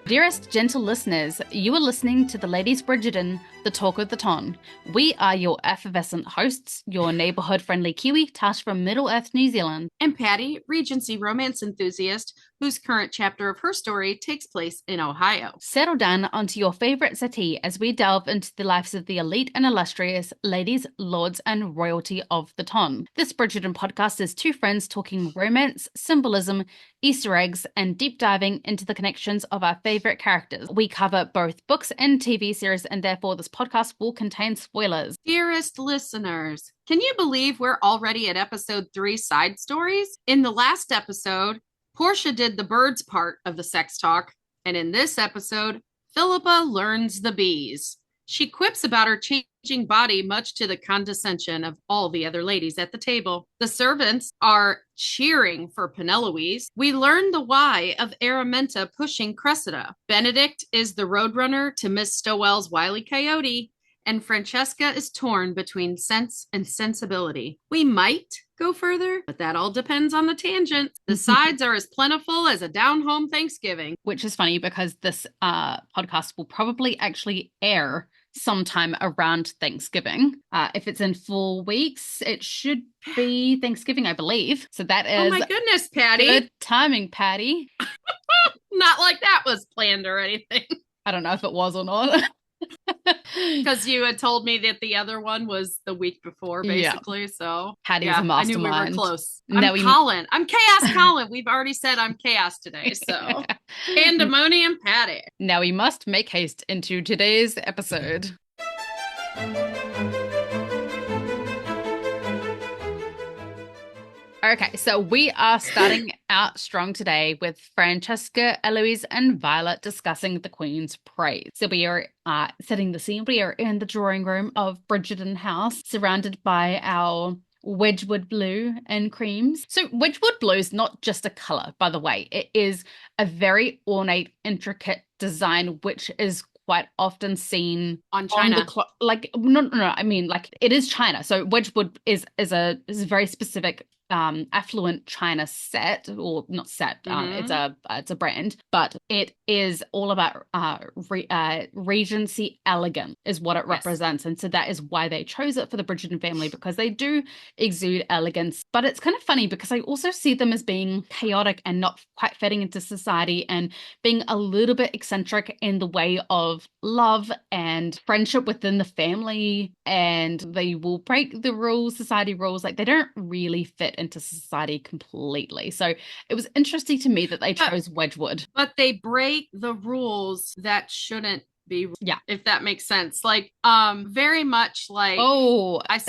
Dearest gentle listeners, you are listening to the Ladies Bridgerton, the talk of the town. We are your effervescent hosts, your neighbourhood-friendly Kiwi, Tash from Middle-earth, New Zealand. And Patty, Regency romance enthusiast, whose current chapter of her story takes place in Ohio. Settle down onto your favourite settee as we delve into the lives of the elite and illustrious ladies, lords, and royalty of the ton. This Bridgerton podcast is two friends talking romance, symbolism, Easter eggs, and deep diving into the connections of our favourite characters. We cover both books and TV series, and therefore this podcast will contain spoilers. Dearest listeners, can you believe we're already at episode 3 side stories? In the last episode, Portia did the birds part of the sex talk, and in this episode, Philippa learns the bees. She quips about her changing body, much to the condescension of all the other ladies at the table. The servants are cheering for Penelope's. We learn the why of Araminta pushing Cressida. Benedict is the roadrunner to Miss Stowell's wily coyote, and Francesca is torn between sense and sensibility. We might go further, but that all depends on the tangent. The sides are as plentiful as a down-home Thanksgiving. Which is funny because this podcast will probably actually air sometime around Thanksgiving. If it's in 4 weeks, it should be Thanksgiving, I believe. So that is... Oh my goodness, Patty. Good timing, Patty. Not like that was planned or anything. I don't know if it was or not. Because you had told me that the other one was the week before, basically. Yeah. So Patty's a mastermind. I knew we were close. Colin. I'm Chaos Colin. We've already said I'm Chaos today. So Pandemonium Patty. Now we must make haste into today's episode. Okay, so we are starting out strong today with Francesca, Eloise, and Violet discussing the Queen's praise. So we are setting the scene. We are in the drawing room of Bridgerton House, surrounded by our Wedgwood blue and creams. So Wedgwood blue is not just a color, by the way. It is a very ornate, intricate design, which is quite often seen on China. I mean, like, it is China. So Wedgwood is a very specific affluent China set, or not set, it's a brand, but it is all about Regency elegant is what it represents. And so that is why they chose it for the Bridgerton family, because they do exude elegance. But it's kind of funny because I also see them as being chaotic and not quite fitting into society, and being a little bit eccentric in the way of love and friendship within the family, and they will break the rules, society rules. Like, they don't really fit into society completely. So it was interesting to me that they chose Wedgwood. But they break the rules that shouldn't be, if that makes sense. Like, very much like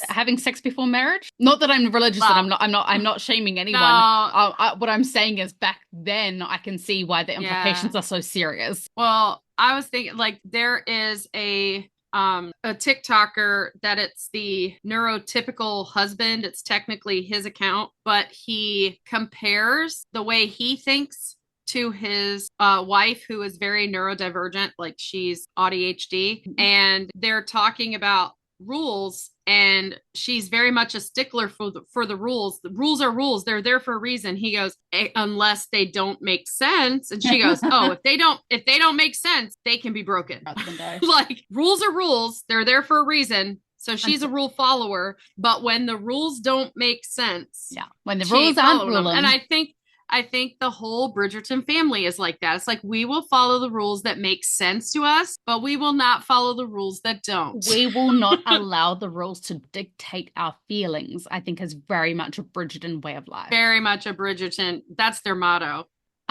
having sex before marriage. Not that I'm religious, and I'm not shaming anyone. No. What I'm saying is, back then I can see why the implications are so serious. Well, I was thinking, like, there is a TikToker that it's the neurotypical husband. It's technically his account, but he compares the way he thinks to his wife, who is very neurodivergent, like she's ADHD, and they're talking about rules, and she's very much a stickler for the rules. The rules are rules. They're there for a reason. He goes, unless they don't make sense. And she goes, if they don't make sense, they can be broken. Like, rules are rules. They're there for a reason. So she's a rule follower, but when the rules don't make sense, when the rules aren't ruling. And I think the whole Bridgerton family is like that. It's like, we will follow the rules that make sense to us, but we will not follow the rules that don't. We will not allow the rules to dictate our feelings, I think, is very much a Bridgerton way of life. Very much a Bridgerton. That's their motto.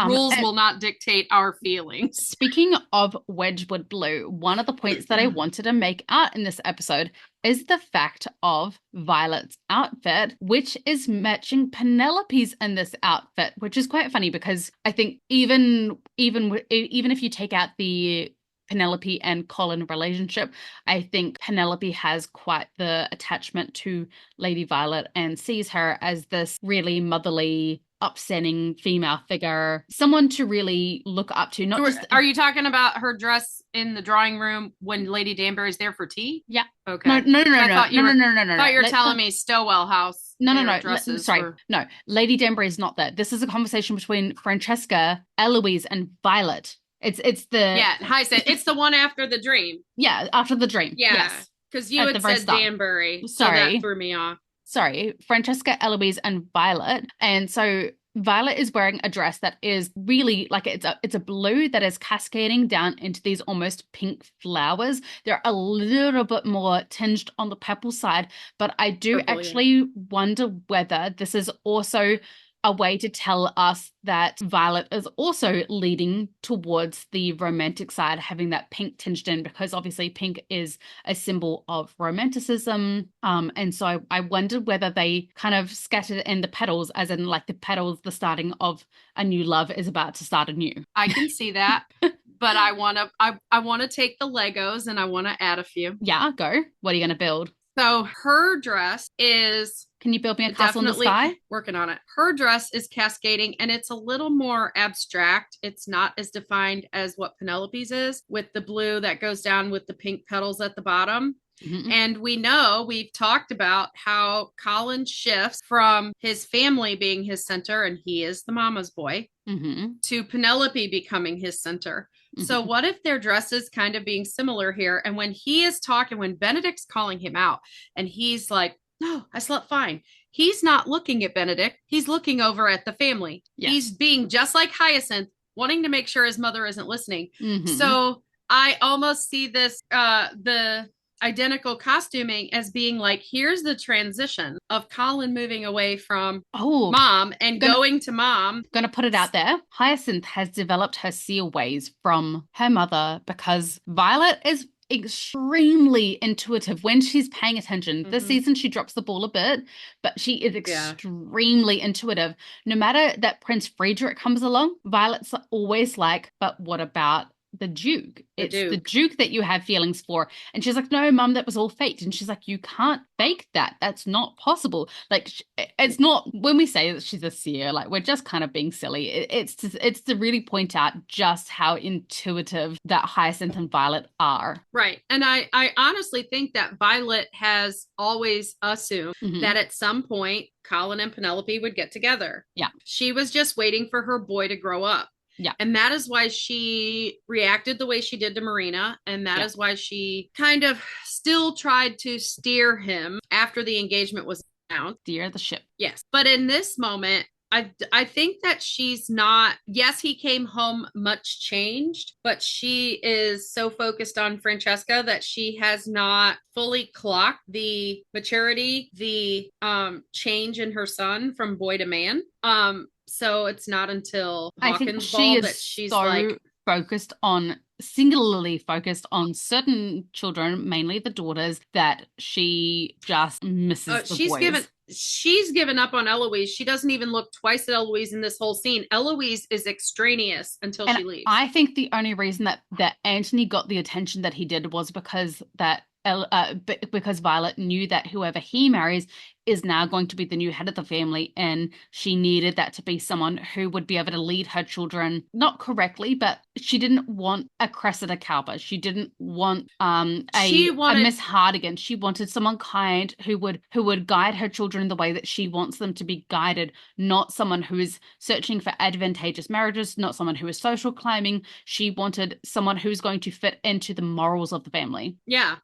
Rules will not dictate our feelings. Speaking of Wedgwood blue, one of the points that I wanted to make out in this episode is the fact of Violet's outfit, which is matching Penelope's in this outfit, which is quite funny because I think even if you take out the Penelope and Colin relationship, I think Penelope has quite the attachment to Lady Violet and sees her as this really motherly upsetting female figure, someone to really look up to. Not just. Are you talking about her dress in the drawing room when Lady Danbury's there for tea? Yeah. Okay. No. I thought you were No. telling me Stowell House. No. Dresses Sorry. were... No, Lady Danbury is not there. This is a conversation between Francesca, Eloise, and Violet. It's the Hyacinth. It's the one after the dream. Yeah, after the dream. Yeah. Yes. Because you had said Danbury. Sorry. So that threw me off. Sorry, Francesca, Eloise, and Violet. And so Violet is wearing a dress that is really like it's a blue that is cascading down into these almost pink flowers. They're a little bit more tinged on the purple side, but I do actually wonder whether this is also a way to tell us that Violet is also leading towards the romantic side, having that pink tinged in, because obviously pink is a symbol of romanticism. And so I wondered whether they kind of scattered in the petals, as in like the petals, the starting of a new love is about to start anew. I can see that. But I want to take the Legos and I want to add a few. Yeah, go. What are you going to build? So her dress is... Can you build me a castle in the sky? Working on it. Her dress is cascading and it's a little more abstract. It's not as defined as what Penelope's is, with the blue that goes down with the pink petals at the bottom. Mm-hmm. And we've talked about how Colin shifts from his family being his center, and he is the mama's boy, mm-hmm. to Penelope becoming his center. Mm-hmm. So what if their dresses kind of being similar here? And when he is talking, when Benedict's calling him out and he's like, no, I slept fine. He's not looking at Benedict. He's looking over at the family. Yes. He's being just like Hyacinth, wanting to make sure his mother isn't listening. Mm-hmm. So I almost see this, the identical costuming as being like, here's the transition of Colin moving away from mom and going to mom. Gonna put it out there. Hyacinth has developed her seer ways from her mother, because Violet is extremely intuitive when she's paying attention. Mm-hmm. This season she drops the ball a bit, but she is extremely intuitive. No matter that Prince Friedrich comes along, Violet's always like, but what about the Duke? It's the Duke that you have feelings for. And she's like, no, Mum, that was all faked. And she's like, you can't fake that. That's not possible. Like, it's not, when we say that she's a seer, like, we're just kind of being silly. It's to really point out just how intuitive that Hyacinth and Violet are. Right. And I honestly think that Violet has always assumed mm-hmm. that at some point Colin and Penelope would get together. Yeah. She was just waiting for her boy to grow up. Yeah. And that is why she reacted the way she did to Marina. And that is why she kind of still tried to steer him after the engagement was announced. Steer the ship. Yes. But in this moment, I think that she's not, yes, he came home much changed, but she is so focused on Francesca that she has not fully clocked the maturity, the change in her son from boy to man. So it's not until Hawkins Ball that she's so like singularly focused on certain children, mainly the daughters, that she just misses the boys. She's given up on Eloise. She doesn't even look twice at Eloise in this whole scene. Eloise is extraneous until she leaves. I think the only reason that Anthony got the attention that he did was because Violet knew that whoever he marries is now going to be the new head of the family, and she needed that to be someone who would be able to lead her children, not correctly, but she didn't want a Cressida Cowper. She didn't want a Miss Hardigan. She wanted someone kind who would guide her children in the way that she wants them to be guided, not someone who is searching for advantageous marriages, not someone who is social climbing. She wanted someone who's going to fit into the morals of the family. Yeah.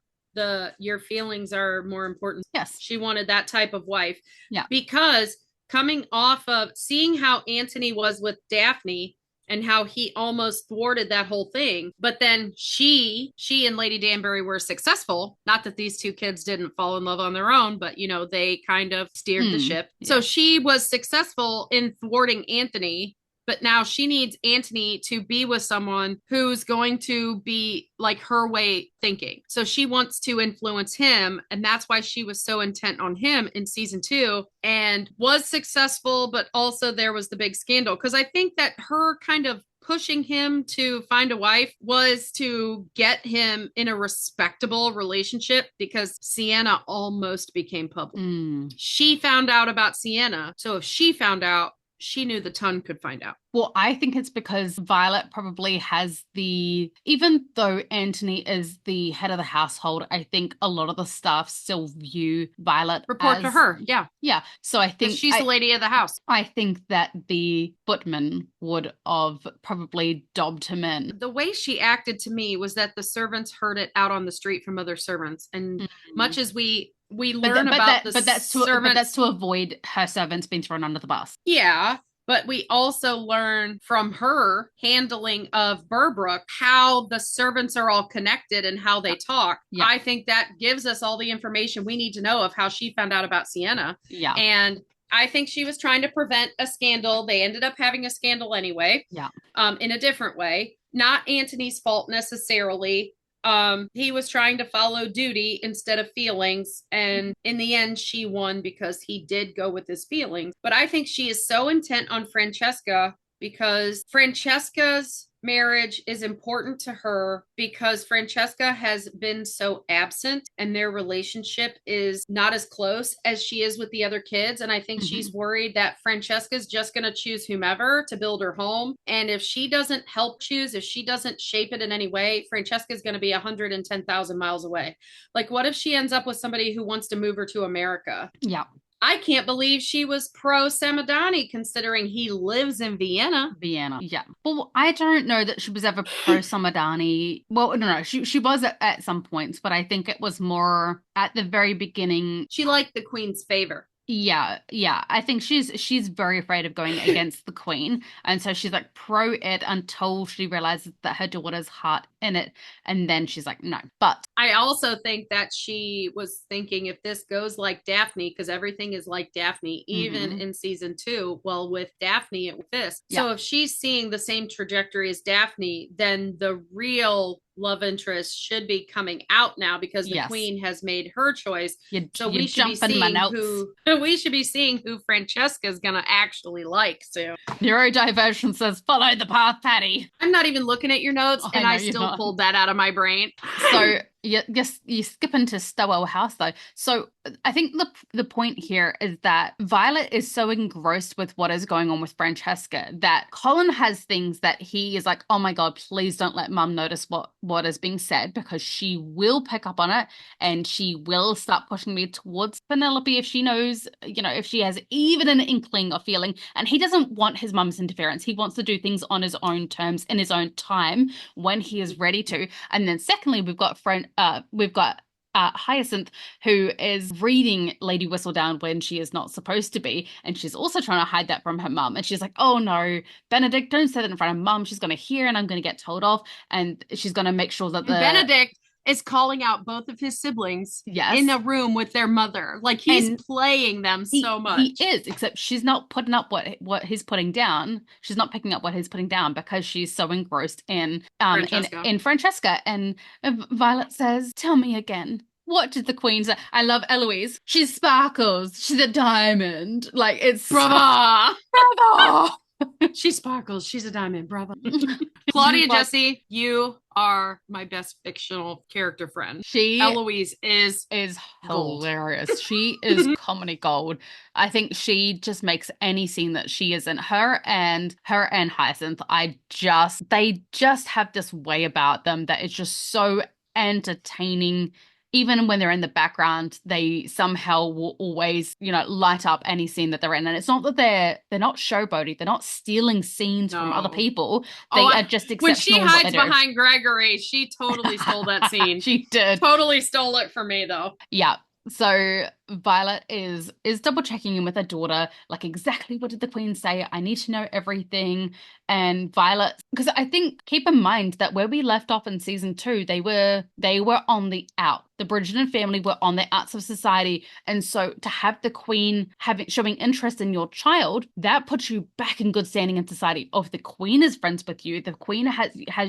Your feelings are more important. Yes. She wanted that type of wife. Yeah. Because coming off of seeing how Anthony was with Daphne and how he almost thwarted that whole thing, but then she and Lady Danbury were successful. Not that these two kids didn't fall in love on their own, but they kind of steered the ship. Yeah. So she was successful in thwarting Anthony. But now she needs Anthony to be with someone who's going to be like her way thinking. So she wants to influence him. And that's why she was so intent on him in season 2 and was successful. But also there was the big scandal. Because I think that her kind of pushing him to find a wife was to get him in a respectable relationship, because Sienna almost became public. She found out about Sienna. So if she found out, she knew the Ton could find out. Well, I think it's because Violet probably has even though Anthony is the head of the household, I think a lot of the staff still view Violet Report to her. Yeah. Yeah. So I think she's the lady of the house. I think that the footman would have probably dobbed him in. The way she acted to me was that the servants heard it out on the street from other servants. And much as we learn about the servants. But that's to avoid her servants being thrown under the bus. Yeah. But we also learn from her handling of Burbrook how the servants are all connected and how they talk. Yeah. I think that gives us all the information we need to know of how she found out about Sienna. Yeah. And I think she was trying to prevent a scandal. They ended up having a scandal anyway. Yeah. In a different way. Not Anthony's fault necessarily. He was trying to follow duty instead of feelings. And in the end, she won because he did go with his feelings. But I think she is so intent on Francesca because Francesca's marriage is important to her because Francesca has been so absent and their relationship is not as close as she is with the other kids. And I think she's worried that Francesca's just going to choose whomever to build her home. And if she doesn't help choose, if she doesn't shape it in any way, Francesca's going to be 110,000 miles away. Like, what if she ends up with somebody who wants to move her to America? Yeah. I can't believe she was pro Samadani considering he lives in Vienna. Yeah. Well, I don't know that she was ever pro Samadani. Well, no, she was at some points, but I think it was more at the very beginning. She liked the Queen's favor. Yeah. I think she's very afraid of going against the Queen. And so she's like pro it until she realizes that her daughter's heart in it. And then she's like, no. But I also think that she was thinking if this goes like Daphne, because everything is like Daphne, even in season 2, well, with Daphne it was this. Yeah. So if she's seeing the same trajectory as Daphne, then the real love interest should be coming out now because the Queen has made her choice. So we should be seeing who Francesca is gonna actually like soon. Neurodiversion says follow the path, Patty. I'm not even looking at your notes, and I still pulled that out of my brain. So you skip into Stowell House though. So I think the point here is that Violet is so engrossed with what is going on with Francesca that Colin has things that he is like, oh my God, please don't let Mum notice what is being said because she will pick up on it and she will start pushing me towards Penelope if she knows, if she has even an inkling of feeling. And he doesn't want his mum's interference. He wants to do things on his own terms in his own time when he is ready to. And then secondly, we've got Hyacinth, who is reading Lady Whistledown when she is not supposed to be, and she's also trying to hide that from her mum. And she's like, oh no, Benedict, don't say that in front of Mum. She's going to hear and I'm going to get told off. And she's going to make sure that Benedict is calling out both of his siblings in a room with their mother. Like he's playing them so much. He is, except she's not putting up what he's putting down. She's not picking up what he's putting down because she's so engrossed in Francesca. And Violet says, tell me again. What did the Queen say? I love Eloise. She sparkles. She's a diamond. Like it's brava. Bravo. She sparkles. She's a diamond. Bravo. Claudia Jessie, you are my best fictional character friend. Eloise is hilarious. She is comedy gold. I think she just makes any scene that she is in. Her and Hyacinth, they just have this way about them that is just so entertaining. Even when they're in the background, they somehow will always, light up any scene that they're in. And it's not that they're not showboating. They're not stealing scenes from other people. They are just exceptional. When she hides behind Gregory, she totally stole that scene. She did. Totally stole it for me, though. Yeah. So Violet is double checking in with her daughter, like exactly what did the Queen say? I need to know everything. And Violet, because I think keep in mind that where we left off in season 2, they were on the out. The Bridgerton family were on the outs of society. And so to have the Queen showing interest in your child, that puts you back in good standing in society. Oh, if the Queen is friends with you, the Queen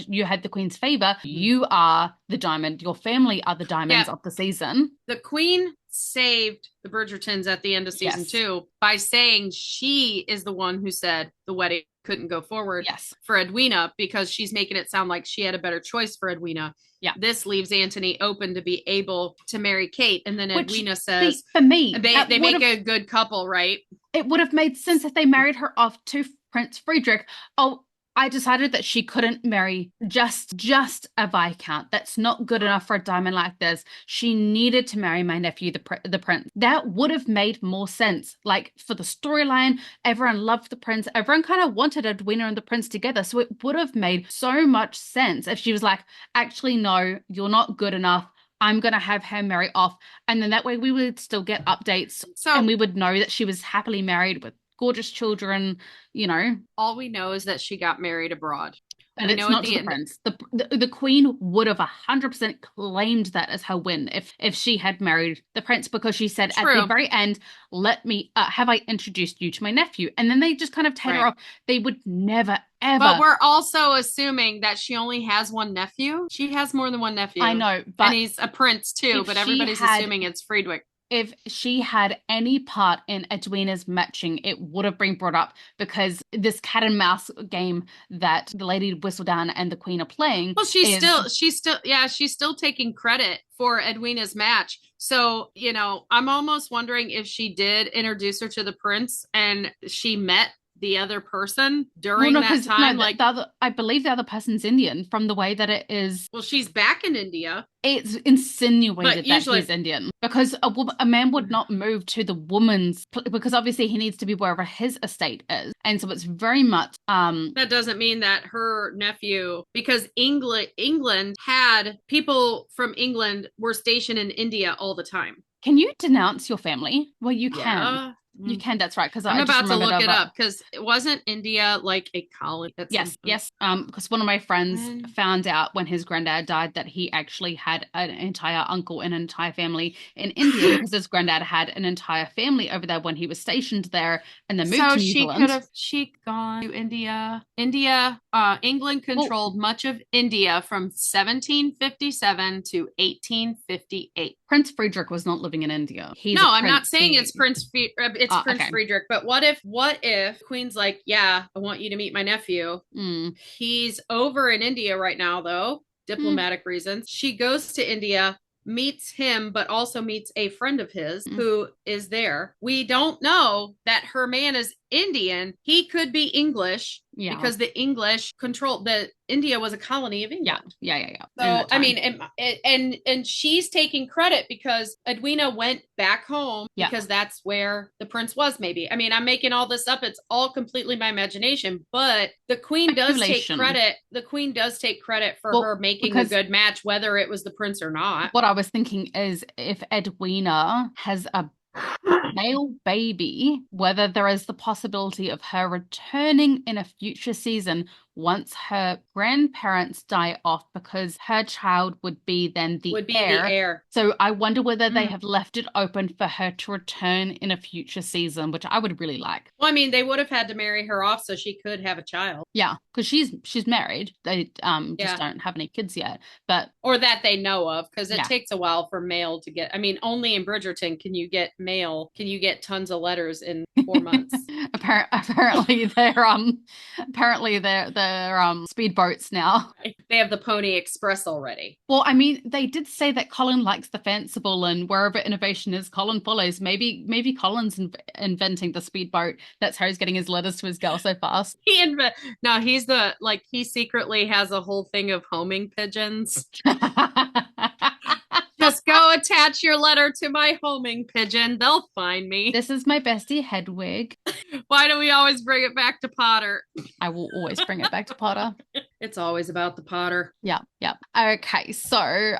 you had the Queen's favor, you are the diamond. Your family are the diamonds of the season. The Queen saved the Bridgertons at the end of season Yes. 2 by saying she is the one who said the wedding couldn't go forward Yes. for Edwina, because she's making it sound like she had a better choice for Edwina. Yeah. This leaves Anthony open to be able to marry Kate. And then Which, Edwina says, for me, they make a good couple, right? It would have made sense if they married her off to Prince Friedrich. Oh, I decided that she couldn't marry just a Viscount. That's not good enough for a diamond like this. She needed to marry my nephew, the prince. That would have made more sense. Like, for the storyline, everyone loved the prince. Everyone kind of wanted Edwina and the prince together. So it would have made so much sense if she was like, actually, no, you're not good enough. I'm going to have her marry off. And then that way we would still get updates, and we would know that she was happily married with gorgeous children, you know. All we know is that she got married abroad. And it's not to the prince. The queen would have 100% claimed that as her win if she had married the prince, because she said at the very end, let me, have I introduced you to my nephew? And then they just kind of take her off. They would never, ever. But we're also assuming that she only has one nephew. She has more than one nephew. I know, but and he's a prince too, but everybody's assuming it's Friedrich. If she had any part in Edwina's matching, it would have been brought up, because this cat and mouse game that the Lady Whistledown and the Queen are playing. Well, she's still taking credit for Edwina's match. So, you know, I'm almost wondering if she did introduce her to the prince and she met the other person during that time. I believe the other person's Indian, from the way that it is. Well, she's back in India. It's insinuated that he's Indian, because a man would not move to the woman's, because obviously he needs to be wherever his estate is. And so it's very much that doesn't mean that her nephew, because England had people from England were stationed in India all the time. Can you denounce your family? Well, you can. Yeah. You can, that's right. Because I'm about to look it up, because it wasn't India like a colony. Yes. Because one of my friends found out when his granddad died that he actually had an entire uncle and an entire family in India, because his granddad had an entire family over there when he was stationed there, and then moved to New Zealand. So she gone to India. England controlled much of India from 1757 to 1858. Prince Friedrich was not living in India. I'm not saying it's Prince Friedrich, but what if Queen's like, yeah, I want you to meet my nephew. He's over in India right now, though, diplomatic reasons. She goes to India, meets him, but also meets a friend of his who is there. We don't know that her man is Indian. He could be English, because the English controlled India was a colony of England. Yeah. So I mean, and she's taking credit because Edwina went back home because that's where the prince was. Maybe, I mean, I'm making all this up. It's all completely my imagination, but the queen does take credit. The queen does take credit for her making a good match, whether it was the prince or not. What I was thinking is, if Edwina has a male baby, whether there is the possibility of her returning in a future season once her grandparents die off, because her child would be then the heir. So I wonder whether they have left it open for her to return in a future season, which I would really like. Well, I mean, they would have had to marry her off so she could have a child. Yeah, because she's married. They just don't have any kids yet, or that they know of, because it takes a while for mail to get. I mean, only in Bridgerton can you get mail. Can you get tons of letters in 4 months? Apparently they're speedboats now. They have the Pony Express already. Well, I mean, they did say that Colin likes the fanciful, and wherever innovation is, Colin follows. Maybe Colin's inventing the speedboat. That's how he's getting his letters to his gal so fast. He secretly has a whole thing of homing pigeons. Just go attach your letter to my homing pigeon. They'll find me. This is my bestie Hedwig. Why do we always bring it back to Potter? I will always bring it back to Potter. It's always about the Potter. Yeah. Okay, so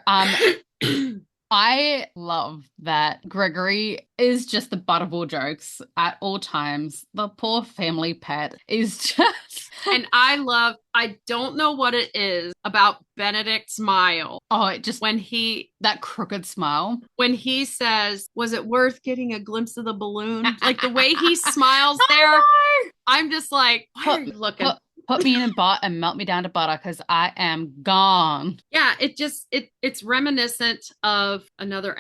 I love that Gregory is just the butt of all jokes at all times. The poor family pet is just... And I don't know what it is about Benedict's smile. Oh, it just... When that crooked smile. When he says, was it worth getting a glimpse of the balloon? Like, the way he smiles there, I'm just like, why are you looking? Put me in a pot and melt me down to butter, because I am gone. Yeah, it's reminiscent of another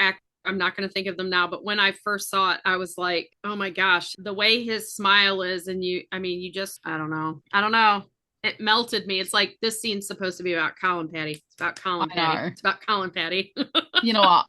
I'm not going to think of them now, but when I first saw it, I was like, oh my gosh, the way his smile is. And you just, I don't know. I don't know. It melted me. It's like this scene's supposed to be about Colin Patty. It's about Colin I Patty. know. It's about Colin Patty. You know what?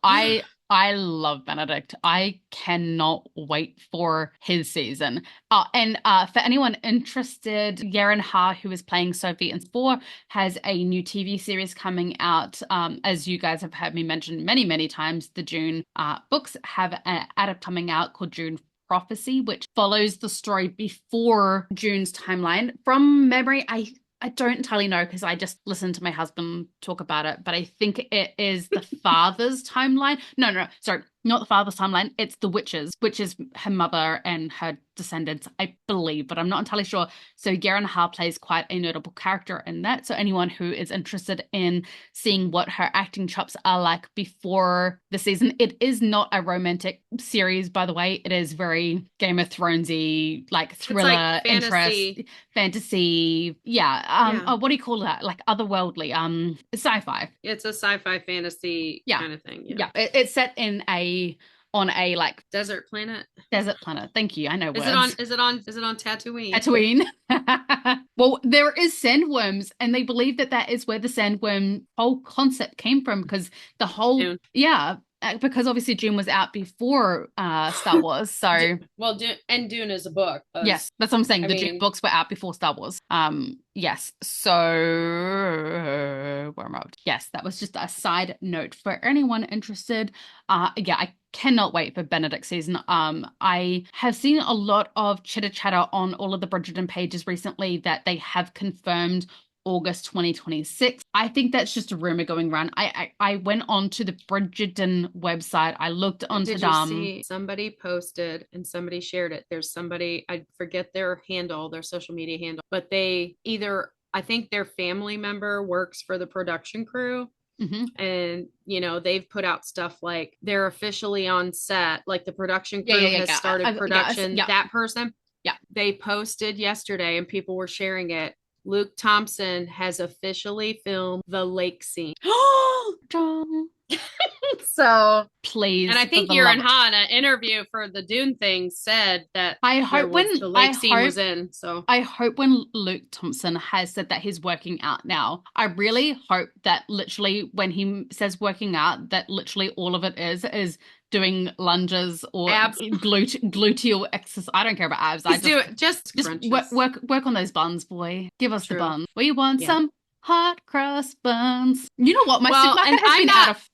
I love Benedict. I cannot wait for his season. And for anyone interested, Yaren Ha, who is playing Sophie in 4, has a new TV series coming out. As you guys have heard me mention many, many times, the June books have an ad coming out called June Prophecy, which follows the story before June's timeline. From memory, I don't entirely know because I just listened to my husband talk about it, but I think it is the father's timeline. No, sorry, not the father's timeline. It's the witches, which is her mother and her descendants, I believe, but I'm not entirely sure. So Yaren Ha plays quite a notable character in that. So anyone who is interested in seeing what her acting chops are like before the season, it is not a romantic series, by the way. It is very Game of Thronesy, like thriller, like fantasy. Yeah. What do you call that? Like otherworldly. Sci-fi. It's a sci-fi fantasy kind of thing. Yeah. It's set in on a like desert planet. Thank you. I know words. Is it on Tatooine? Tatooine. Well, there is sandworms, and they believe that is where the sandworm whole concept came from, because the whole Dune. Because obviously Dune was out before Star Wars. So and Dune is a book. Yes, that's what I'm saying. Dune books were out before Star Wars. Yes. So where am I? Yes, that was just a side note for anyone interested. I cannot wait for Benedict season. I have seen a lot of chitter chatter on all of the Bridgerton pages recently that they have confirmed August 2026. I think that's just a rumor going around. I went on to the Bridgerton website. I looked onto Did you see somebody posted and somebody shared it? There's somebody, I forget their handle, their social media handle, but they either, I think their family member works for the production crew. Mm-hmm. And they've put out stuff like they're officially on set, like the production crew has started production. That person, they posted yesterday and people were sharing it. Luke Thompson has officially filmed the lake scene. So please, and I think Yaren Ha in an interview for the Dune thing said that I hope when the lake scene was in. So I hope when Luke Thompson has said that he's working out now, I really hope that literally when he says working out, that literally all of it is doing lunges or abs. Gluteal exercise. I don't care about abs. Just work on those buns, boy. Give us the buns. We want some hot cross buns. You know what? My supermarket has been out of.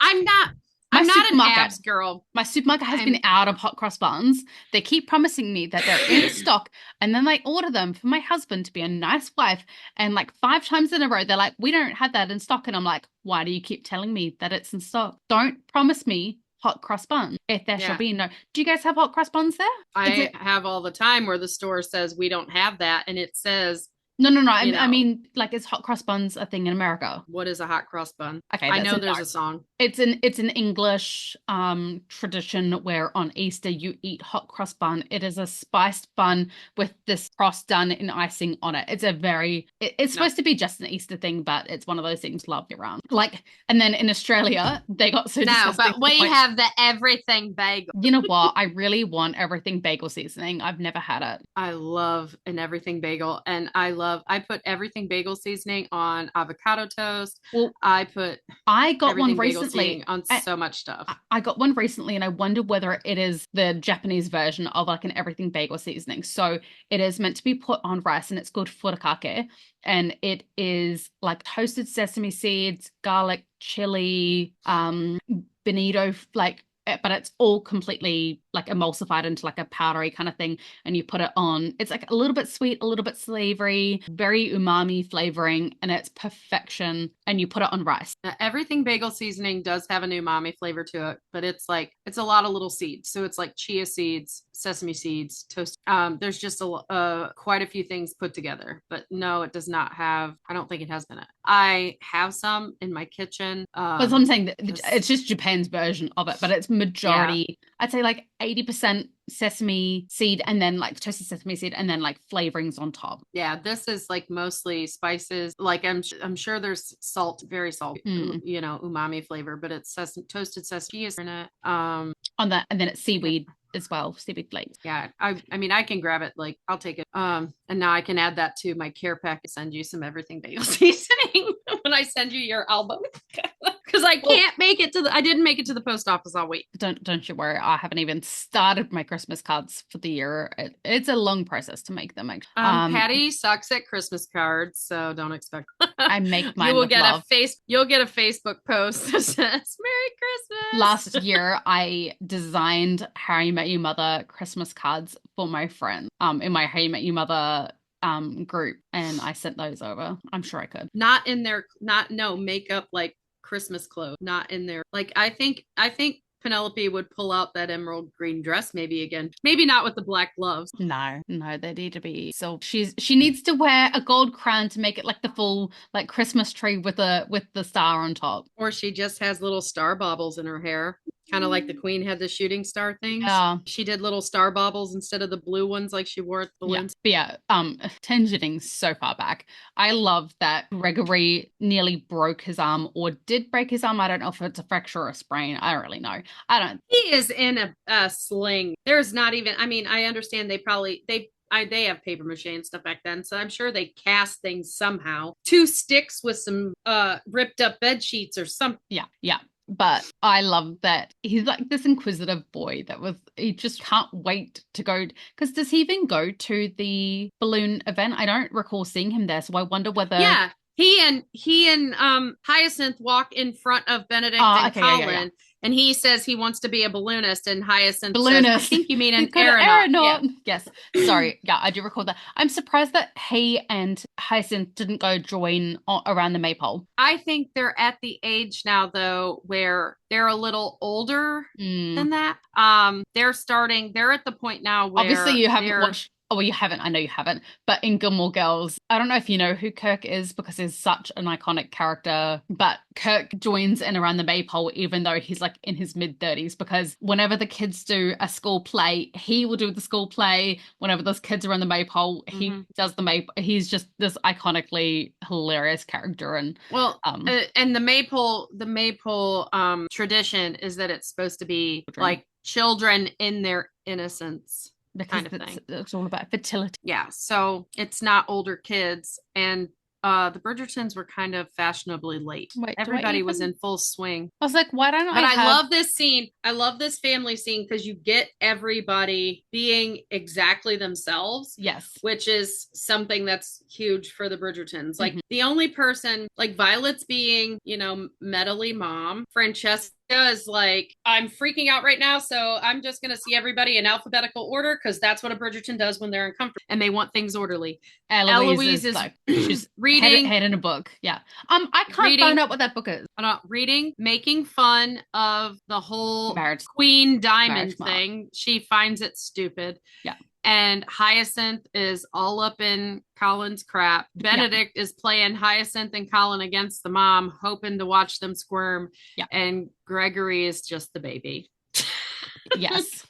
I'm not an abs girl. My supermarket has been out of hot cross buns. They keep promising me that they're in stock, and then I order them for my husband to be a nice wife. And like 5 times in a row, they're like, "We don't have that in stock." And I'm like, "Why do you keep telling me that it's in stock? Don't promise me hot cross buns if there shall be no." Do you guys have hot cross buns there? I have all the time where the store says we don't have that, and it says. No. I mean, like, is hot cross buns a thing in America? What is a hot cross bun? Okay, I know there's a song. It's an English tradition where on Easter you eat hot cross bun. It is a spiced bun with this cross done in icing on it. It's it's supposed to be just an Easter thing, but it's one of those things loved around. Like, and then in Australia they got so disgusting. But we have the everything bagel. You know what? I really want everything bagel seasoning. I've never had it. I love an everything bagel, and I put everything bagel seasoning on avocado toast. Well, I got one recently on so much stuff. I got one recently and I wonder whether it is the Japanese version of like an everything bagel seasoning. So it is meant to be put on rice and it's called furikake. And it is like toasted sesame seeds, garlic, chili, bonito, like, but it's all completely like emulsified into like a powdery kind of thing, and you put it on. It's like a little bit sweet, a little bit savory, very umami flavoring, and it's perfection. And you put it on rice. Everything bagel seasoning does have an umami flavor to it, but it's a lot of little seeds. So it's like chia seeds, sesame seeds, toast. There's just quite a few things put together, but no, it does not have. I don't think it has been it. I have some in my kitchen. But I'm saying that it's just Japan's version of it, but it's majority. I'd say like 80% sesame seed and then like toasted sesame seed and then like flavorings on top. Yeah, this is like mostly spices. Like I'm sure there's salt, very salt, you know, umami flavor, but it's toasted sesame is in it. On that, and then it's seaweed as well, seaweed flakes. Yeah, I mean I can grab it, like I'll take it. And now I can add that to my care pack and send you some everything bagel seasoning when I send you your album. Because I can't make it to I didn't make it to the post office all week. Don't you worry. I haven't even started my Christmas cards for the year. It's a long process to make them. Patty sucks at Christmas cards, so don't expect. I make mine. You'll get a Facebook post that says "Merry Christmas." Last year, I designed How I Met Your Mother Christmas cards for my friends. In my How I Met Your Mother group, and I sent those over. I'm sure I could. Not in their makeup like Christmas clothes, not in there. Like I think Penelope would pull out that emerald green dress maybe again. Maybe not with the black gloves. No, they need to be. So she needs to wear a gold crown to make it like the full like Christmas tree with the star on top. Or she just has little star baubles in her hair. Kind of like the Queen had the shooting star things. Yeah. She did little star baubles instead of the blue ones like she wore at the balloons. Yeah. Tangenting so far back. I love that Gregory nearly broke his arm or did break his arm. I don't know if it's a fracture or a sprain. I don't really know. He is in a sling. There's not even, I mean, I understand they have paper mache and stuff back then, so I'm sure they cast things somehow. 2 sticks with some ripped up bed sheets or something. Yeah. But I love that he's like this inquisitive boy he just can't wait to go. Because does he even go to the balloon event? I don't recall seeing him there, so I wonder whether. Yeah, he and Hyacinth walk in front of Benedict and Colin. Yeah. And he says he wants to be a balloonist, and Hyacinth says, I think you mean an aeronaut. Yeah. Yes. Sorry. Yeah, I do recall that. I'm surprised that he and Hyacinth didn't go join around the maypole. I think they're at the age now, though, where they're a little older than that. They're at the point now where obviously you haven't watched. Oh, well, you haven't. I know you haven't. But in Gilmore Girls, I don't know if you know who Kirk is because he's such an iconic character. But Kirk joins in around the maypole, even though he's like in his mid-30s, because whenever the kids do a school play, he will do the school play. Whenever those kids are on the maypole, he does the maypole. He's just this iconically hilarious character. And and the maypole tradition is that it's supposed to be like children in their innocence. Because it's all about fertility. Yeah, so it's not older kids. And the Bridgertons were kind of fashionably late. Wait, everybody was in full swing. I was like, why don't I? But I love this scene. I love this family scene because you get everybody being exactly themselves. Yes. Which is something that's huge for the Bridgertons. Like the only person, like Violet's being, meddly mom. Francesca is like, I'm freaking out right now, so I'm just going to see everybody in alphabetical order because that's what a Bridgerton does when they're uncomfortable and they want things orderly. Eloise is like, she's reading. Head in a book. Yeah. I can't find out what that book is. Reading, making fun of the whole Queen Diamond thing. She finds it stupid. Yeah. And Hyacinth is all up in Colin's crap. Benedict is playing Hyacinth and Colin against the mom, hoping to watch them squirm. Yeah. And Gregory is just the baby. Yes.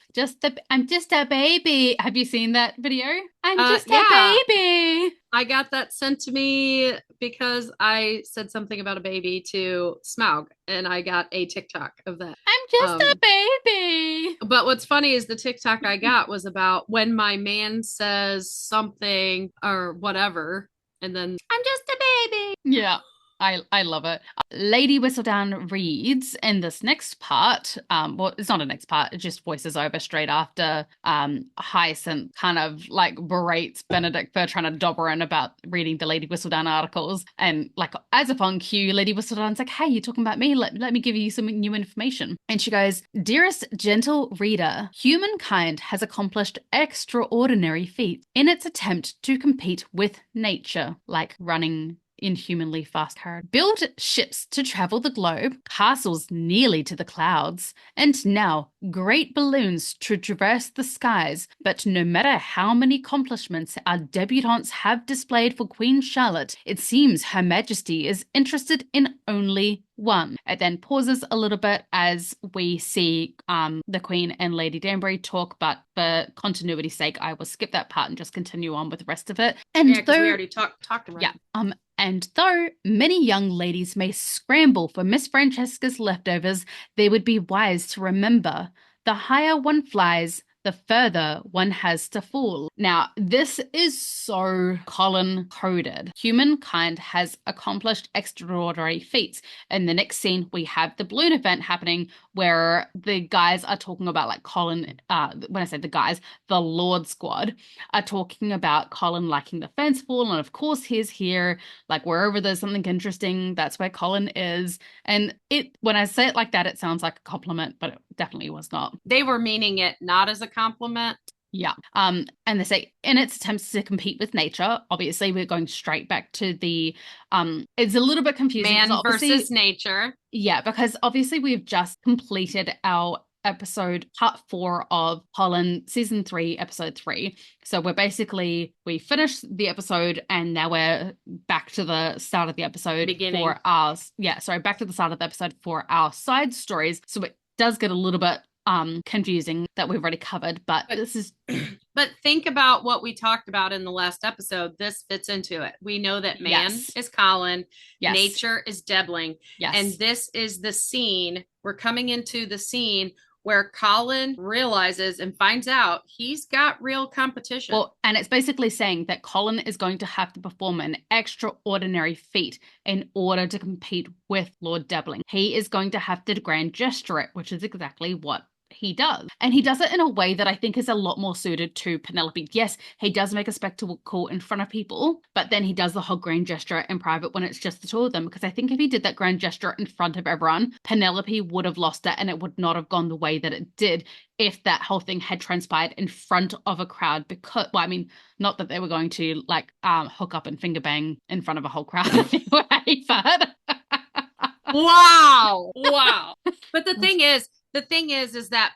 I'm just a baby. Have you seen that video? I'm just a baby. I got that sent to me because I said something about a baby to Smaug, and I got a TikTok of that. I'm just a baby. But what's funny is the TikTok I got was about when my man says something or whatever, and then I'm just a baby. Yeah. I love it. Lady Whistledown reads in this next part. Well, it's not a next part. It just voices over straight after Hyacinth kind of like berates Benedict for trying to dob her in about reading the Lady Whistledown articles. And like as if on cue, Lady Whistledown's like, hey, you're talking about me. Let me give you some new information. And she goes, dearest gentle reader, humankind has accomplished extraordinary feats in its attempt to compete with nature, like running inhumanly fast car, built ships to travel the globe, castles nearly to the clouds, and now great balloons to traverse the skies. But no matter how many accomplishments our debutantes have displayed for Queen Charlotte, it seems Her Majesty is interested in only one. It then pauses a little bit as we see the Queen and Lady Danbury talk, but for continuity's sake, I will skip that part and just continue on with the rest of it. And yeah, because we already talked about it. Yeah. And though many young ladies may scramble for Miss Francesca's leftovers, they would be wise to remember the higher one flies, the further one has to fall. Now, this is so Colin coded. Humankind has accomplished extraordinary feats. In the next scene, we have the balloon event happening where the guys are talking about, like, Colin, when I say the guys, the Lord Squad are talking about Colin liking the fanciful, and of course he's here, like, wherever there's something interesting, that's where Colin is. And when I say it like that, it sounds like a compliment, but it definitely was not. They were meaning it not as a compliment. Yeah. And they say in its attempts to compete with nature, obviously we're going straight back to the it's a little bit confusing. Man versus nature. Yeah, because obviously we've just completed our episode part 4 of Colin season 3 episode 3. So we finished the episode and now we're back to the start of the episode for our back to the start of the episode for our side stories. So it does get a little bit confusing that we've already covered, but this is but think about what we talked about in the last episode. This fits into it. We know that man is Colin, nature is Debling, and this is the scene. We're coming into the scene where Colin realizes and finds out he's got real competition. Well, and it's basically saying that Colin is going to have to perform an extraordinary feat in order to compete with Lord Debling. He is going to have to grand gesture it, which is exactly what he does. And he does it in a way that I think is a lot more suited to Penelope. Yes, he does make a spectacle in front of people, but then he does the whole grand gesture in private when it's just the two of them. Because I think if he did that grand gesture in front of everyone, Penelope would have lost it and it would not have gone the way that it did if that whole thing had transpired in front of a crowd. Because, well, I mean, not that they were going to like hook up and finger bang in front of a whole crowd anyway, but wow. But the thing is that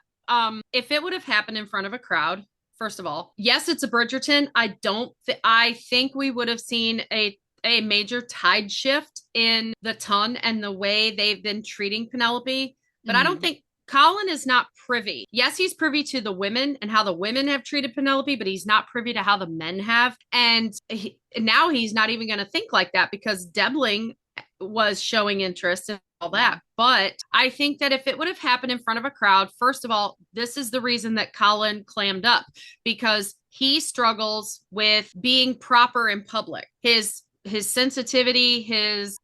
if it would have happened in front of a crowd, first of all, yes, it's a Bridgerton. I think we would have seen a major tide shift in the ton and the way they've been treating Penelope. But I don't think Colin is not privy. Yes, he's privy to the women and how the women have treated Penelope, but he's not privy to how the men have. And now he's not even going to think like that because Debling was showing interest in all that. But I think that if it would have happened in front of a crowd, first of all, this is the reason that Colin clammed up, because he struggles with being proper in public. His sensitivity, his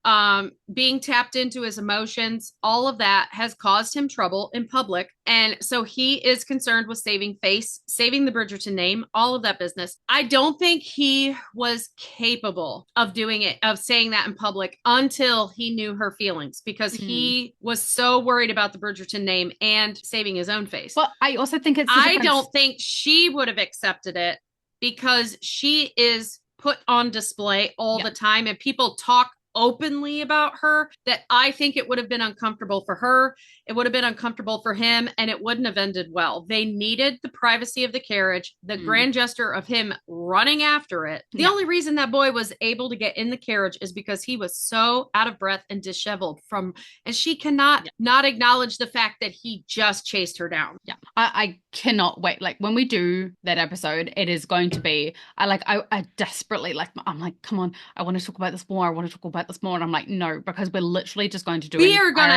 being tapped into his emotions, all of that has caused him trouble in public. And so he is concerned with saving face, saving the Bridgerton name, all of that business. I don't think he was capable of doing it, of saying that in public until he knew her feelings, because he was so worried about the Bridgerton name and saving his own face. Well, I also think I don't think she would have accepted it because she is put on display all the time and people talk openly about her, that I think it would have been uncomfortable for her. It would have been uncomfortable for him, and it wouldn't have ended well. They needed the privacy of the carriage, the grand gesture of him running after it. The only reason that boy was able to get in the carriage is because he was so out of breath and disheveled and she cannot not acknowledge the fact that he just chased her down. Yeah. I cannot wait. Like when we do that episode, it is going to be, I desperately, like, I'm like, come on, I want to talk about this more. I want to talk about this more. And I'm like, no, because we're literally just going to do we're going to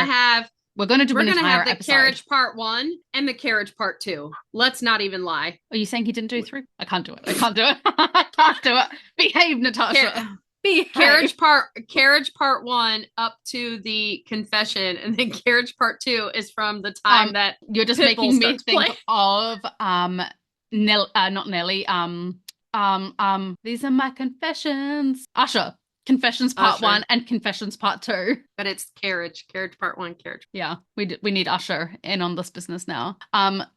have the episode. Carriage part 1 and the carriage part 2. Let's not even lie. Are you saying he didn't do 3? I can't do it. I can't do it. Behave, Natasha. Carriage part 1 up to the confession, and then carriage part 2 is from the time that you're just making me think of not Nelly. These are my confessions. Usher. Confessions Part Usher. 1 and Confessions Part 2. But it's Carriage Part 1, Carriage. Yeah, we need Usher in on this business now.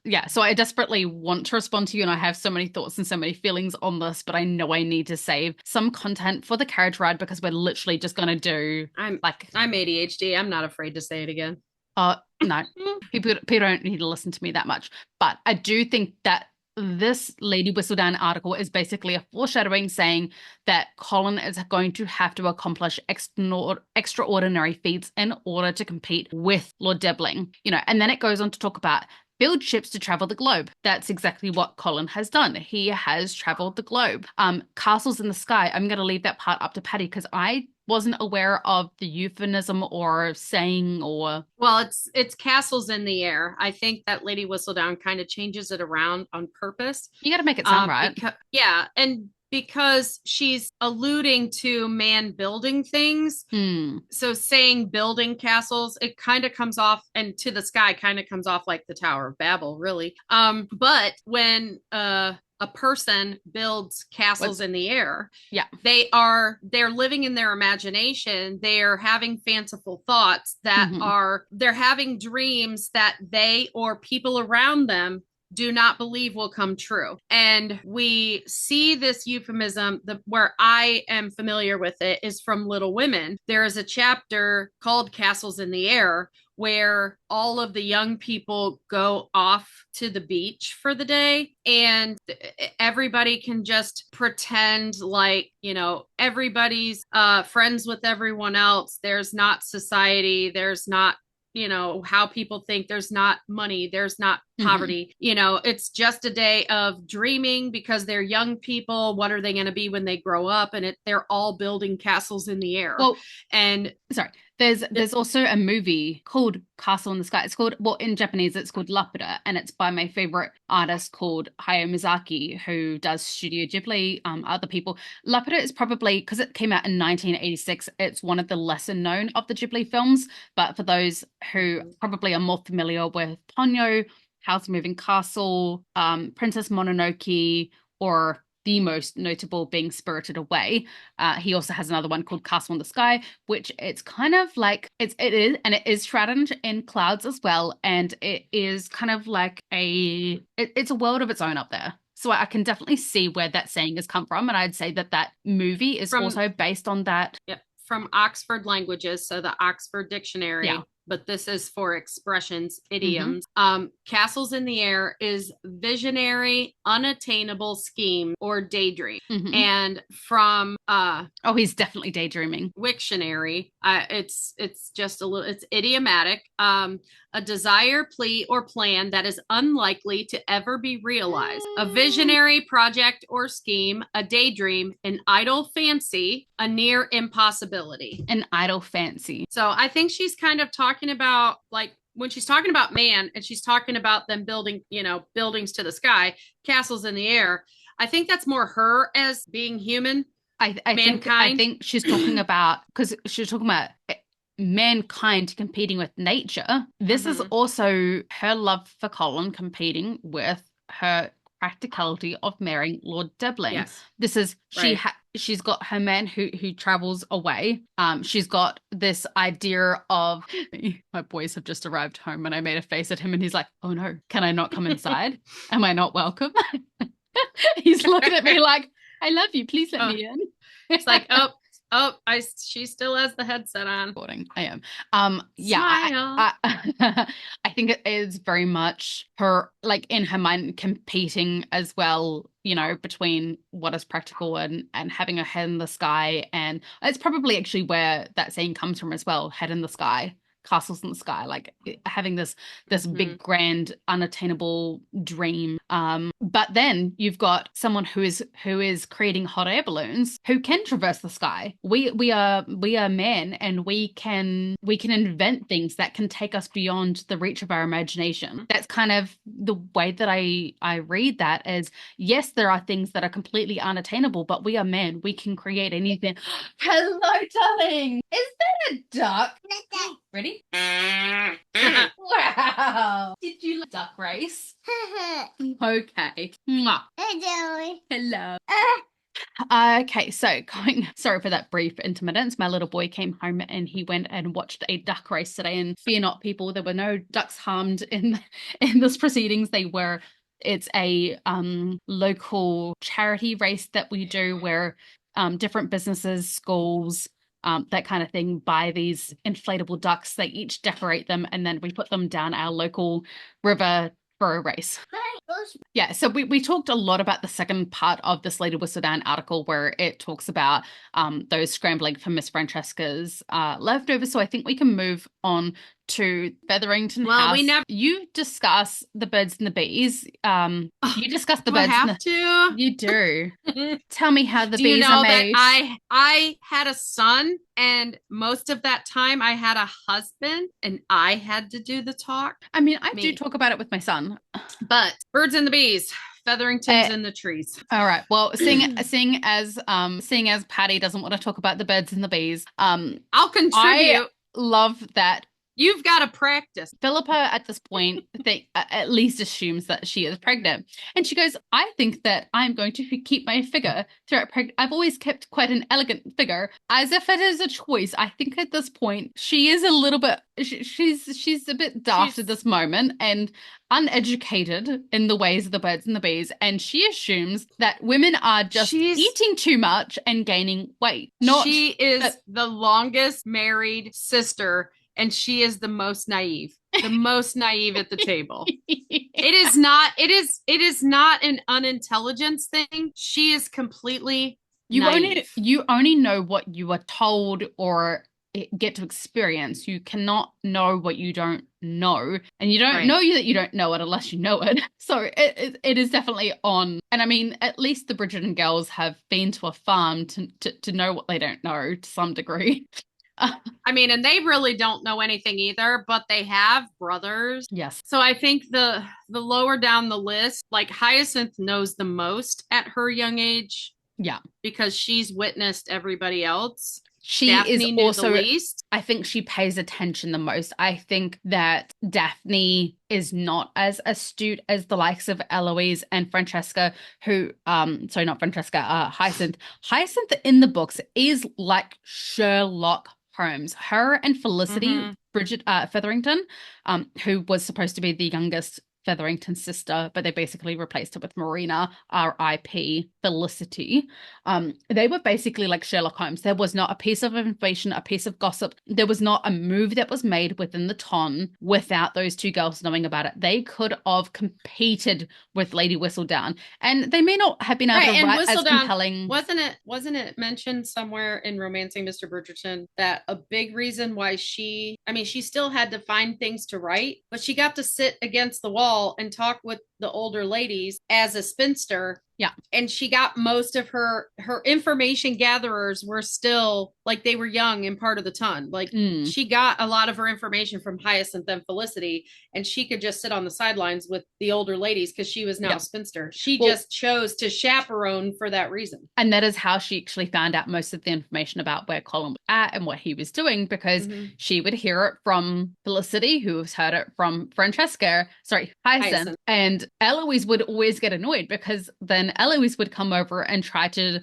Yeah, so I desperately want to respond to you, and I have so many thoughts and so many feelings on this, but I know I need to save some content for the carriage ride because we're literally just gonna do I'm like ADHD. I'm not afraid to say it again. no, people don't need to listen to me that much. But I do think that this Lady Whistledown article is basically a foreshadowing saying that Colin is going to have to accomplish extraordinary feats in order to compete with Lord Dibling, you know, and then it goes on to talk about build ships to travel the globe. That's exactly what Colin has done. He has traveled the globe. Castles in the sky. I'm going to leave that part up to Patty because I wasn't aware of the euphemism or saying or. Well, it's castles in the air. I think that Lady Whistledown kind of changes it around on purpose. You got to make it sound right. Yeah, and because she's alluding to man building things. So saying building castles, it kind of comes off, and to the sky kind of comes off like the Tower of Babel, really. But when a person builds castles in the air, yeah, they're living in their imagination. They're having fanciful thoughts that they're having dreams that they or people around them do not believe will come true. And we see this euphemism, where I am familiar with it is from Little Women. There is a chapter called Castles in the Air where all of the young people go off to the beach for the day, and everybody can just pretend like, you know, everybody's friends with everyone else. There's not society. There's not, you know, how people think. There's not money. There's not poverty. You know, it's just a day of dreaming because they're young people. What are they going to be when they grow up? And they're all building castles in the air. Well, and sorry, there's also a movie called Castle in the Sky. It's called, well, in Japanese, it's called Laputa, and it's by my favorite artist called Hayao Miyazaki, who does Studio Ghibli, other people. Laputa is probably, because it came out in 1986, it's one of the lesser known of the Ghibli films, but for those who probably are more familiar with Ponyo, House Moving Castle, Princess Mononoke, or the most notable being Spirited Away. He also has another one called Castle in the Sky, which it's kind of like it is shrouded in clouds as well, and it is kind of like it's a world of its own up there. So I can definitely see where that saying has come from, and I'd say that movie is also based on that. Yeah, from Oxford Languages, so the Oxford Dictionary. Yeah. But this is for expressions, idioms. Castles in the Air is visionary, unattainable scheme or daydream. And from he's definitely daydreaming. Wiktionary, it's just a little, it's idiomatic. A desire, plea, or plan that is unlikely to ever be realized. A visionary project or scheme, a daydream, an idle fancy, a near impossibility. An idle fancy. So I think she's kind of talking about, like, when she's talking about man and she's talking about them building, you know, buildings to the sky, castles in the air, I think that's more her as being human. I think she's talking about, because she's talking about mankind competing with nature. This is also her love for Colin competing with her practicality of marrying Lord Dibling. Yes. This is she's got her man who travels away. She's got this idea of, my boys have just arrived home and I made a face at him and he's like, oh no, can I not come inside? Am I not welcome? He's looking at me like, I love you, please let me in. It's like, she still has the headset on. I am. Yeah, I think it is very much her, like, in her mind, competing as well, you know, between what is practical and having a head in the sky. And it's probably actually where that saying comes from as well, head in the sky. Castles in the sky, like having this big, grand, unattainable dream. But then you've got someone who is creating hot air balloons who can traverse the sky. We are men, and we can invent things that can take us beyond the reach of our imagination. That's kind of the way that I read that, as yes, there are things that are completely unattainable, but we are men. We can create anything. Hello, darling. Is that a duck? Ready? Wow. Did you like duck race? Okay. Mwah. Hello. Okay, so sorry for that brief intermittence. My little boy came home and he went and watched a duck race today. And fear not, people, there were no ducks harmed in this proceedings. It's a local charity race that we do where different businesses, schools, that kind of thing buy these inflatable ducks. They each decorate them and then we put them down our local river for a race. Yeah, so we talked a lot about the second part of this Lady Whistledown article where it talks about those scrambling for Miss Francesca's leftovers. So I think we can move on to Featherington Well, House. we never. You discuss the birds and the bees. You discuss the Do I birds have to? You do. Tell me how the Do you bees know are that made. I had a son, and most of that time I had a husband, and I had to do the talk. I mean, I do talk about it with my son. But birds and the bees, Featherington's in the trees. All right. Well, seeing as Patty doesn't want to talk about the birds and the bees, I'll contribute. I love that. You've got to practice. Philippa, at this point, at least assumes that she is pregnant. And she goes, I think that I'm going to keep my figure throughout pregnancy. I've always kept quite an elegant figure, as if it is a choice. I think at this point, she is a little bit, she's a bit daft at this moment and uneducated in the ways of the birds and the bees. And she assumes that women are just eating too much and gaining weight. She is the longest married sister. And she is the most naive at the table. It is not an unintelligence thing. She is completely naive. You only know what you are told or get to experience. You cannot know what you don't know, and you don't know that you don't know it unless you know it. So it is definitely on. And I mean, at least the Bridgerton girls have been to a farm to know what they don't know to some degree. I mean, and they really don't know anything either, but they have brothers. Yes. So I think the lower down the list, like Hyacinth knows the most at her young age. Yeah. Because she's witnessed everybody else. She Daphne is also, the least. I think she pays attention the most. I think that Daphne is not as astute as the likes of Eloise and Francesca, who, sorry, not Francesca, Hyacinth. Hyacinth in the books is like Sherlock Holmes. Her and Felicity, Bridget Featherington, who was supposed to be the youngest Featherington sister, but they basically replaced her with Marina, R.I.P. Felicity. They were basically like Sherlock Holmes. There was not a piece of information, a piece of gossip. There was not a move that was made within the ton without those two girls knowing about it. They could have competed with Lady Whistledown, and they may not have been able to write as compelling. Wasn't it mentioned somewhere in Romancing Mr. Bridgerton that a big reason why she still had to find things to write, but she got to sit against the wall and talk with the older ladies as a spinster. Yeah. And she got most of her information gatherers were still like they were young and part of the ton. Like she got a lot of her information from Hyacinth and Felicity, and she could just sit on the sidelines with the older ladies because she was now a spinster. She just chose to chaperone for that reason. And that is how she actually found out most of the information about where Colin was at and what he was doing, because she would hear it from Felicity, who has heard it from Hyacinth. And Eloise would always get annoyed because then Eloise would come over and try to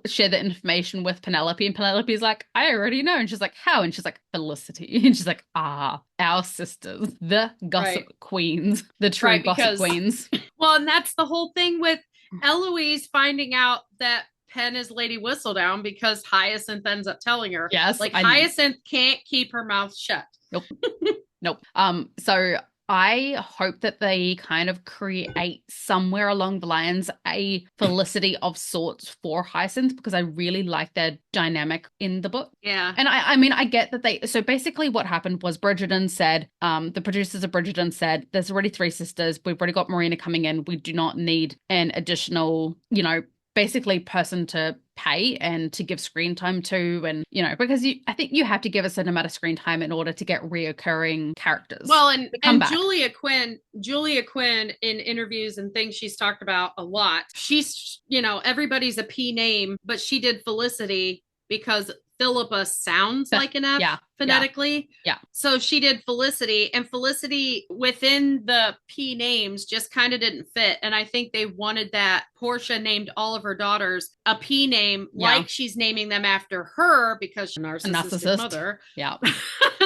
share the information with Penelope, and Penelope's like, I already know. And she's like, how? And she's like, Felicity. And she's like, our sisters, the gossip queens, the true gossip queens. Well, and that's the whole thing with Eloise finding out that Pen is Lady Whistledown because Hyacinth ends up telling her. Yes. Like Hyacinth can't keep her mouth shut. Nope. So I hope that they kind of create somewhere along the lines a Felicity of sorts for Hyacinth, because I really like their dynamic in the book. Yeah. And I mean, I get that so basically what happened was Bridgerton said, the producers of Bridgerton said, there's already 3 sisters. We've already got Marina coming in. We do not need an additional, basically person to pay and to give screen time to, and because I think you have to give a certain amount of screen time in order to get reoccurring characters. Well, and Julia Quinn in interviews and things she's talked about a lot, she's everybody's a P name, but she did Felicity because Philippa sounds like an F Yeah. phonetically. Yeah. So she did Felicity, and Felicity within the P names just kind of didn't fit. And I think they wanted that Portia named all of her daughters a P name, like she's naming them after her because she's a narcissistic mother. Yeah.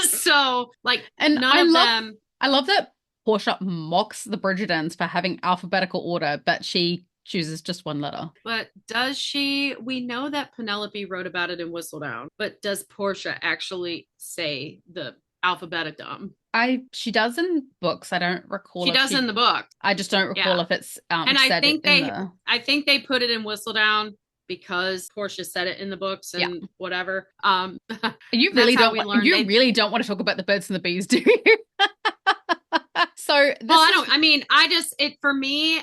So like, and none of them. I love that Portia mocks the Bridgertons for having alphabetical order, but she chooses just one letter. But does she? We know that Penelope wrote about it in Whistledown, but does Portia actually say the alphabeticum? She does in books. I don't recall. She does in the book. I just don't recall if it's and I think they put it in Whistledown because Portia said it in the books and whatever. You really don't want to talk about the birds and the bees, do you? For me,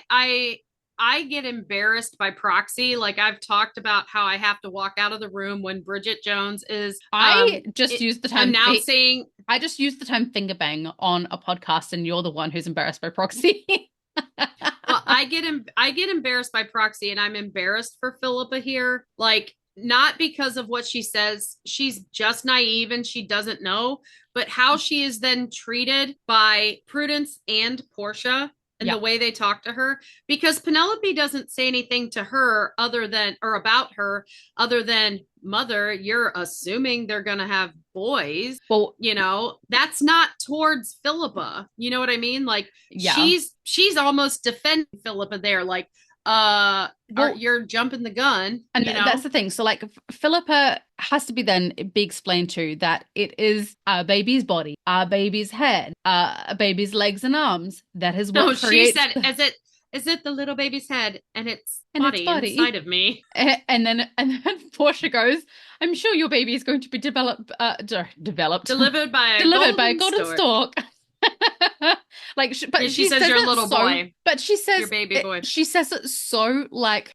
I get embarrassed by proxy. Like I've talked about how I have to walk out of the room when Bridget Jones is I just used the term announcing. I just used the term finger bang on a podcast, and you're the one who's embarrassed by proxy. Well, I get embarrassed by proxy, and I'm embarrassed for Philippa here. Like, not because of what she says, she's just naive and she doesn't know, but how she is then treated by Prudence and Portia and the way they talk to her, because Penelope doesn't say anything to her about her other than, mother, you're assuming they're going to have boys. Well, that's not towards Philippa. You know what I mean? Like she's almost defending Philippa there. Like, you're jumping the gun. And that's the thing. So like Philippa has to be explained to that it is our baby's body, our baby's head, a baby's legs and arms. That is what creates. She said, is it the little baby's head and its body inside of me? And then Portia goes, I'm sure your baby is going to be delivered by a golden stork. Like, but she says your little boy. But she says your baby boy. She says it so like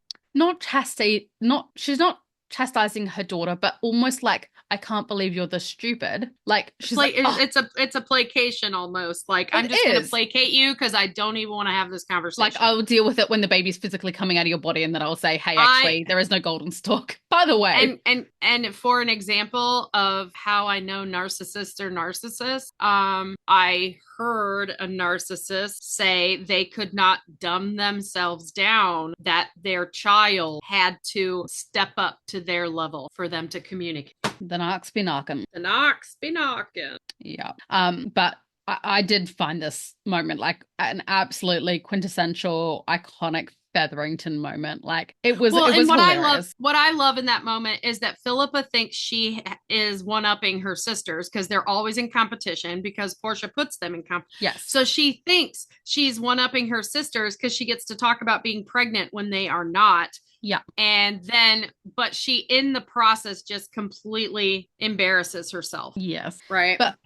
she's not chastising her daughter, but almost like, I can't believe you're this stupid. Like she's it's a placation almost. Like I'm just gonna placate you because I don't even want to have this conversation. Like I will deal with it when the baby's physically coming out of your body, and then I'll say, hey, actually, there is no golden stork, by the way. And for an example of how I know narcissists are narcissists, I heard a narcissist say they could not dumb themselves down, that their child had to step up to their level for them to communicate. The knocks be knocking. The knocks be knocking. Yeah. But I did find this moment like an absolutely quintessential, iconic Featherington moment. Like it was hilarious. What I love in that moment is that Philippa thinks she is one-upping her sisters because they're always in competition because Portia puts them in competition. Yes. So she thinks she's one-upping her sisters because she gets to talk about being pregnant when they are not. Yeah. And then, but she in the process just completely embarrasses herself. Yes. Right. But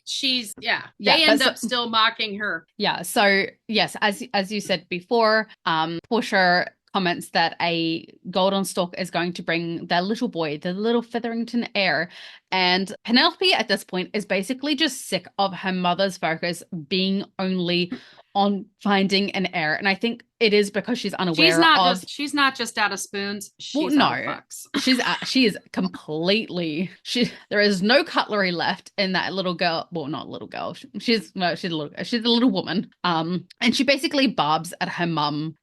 she's, they end up still mocking her. Yeah. So yes, as you said before, Portia comments that a golden stork is going to bring their little boy, the little Featherington heir. And Penelope at this point is basically just sick of her mother's focus being only on finding an heir. And I think it is because she's unaware she's not just out of spoons. She's out of fucks. She is completely, there is no cutlery left in that little girl. Well, not little girl. She's a little woman. And she basically barbs at her mum.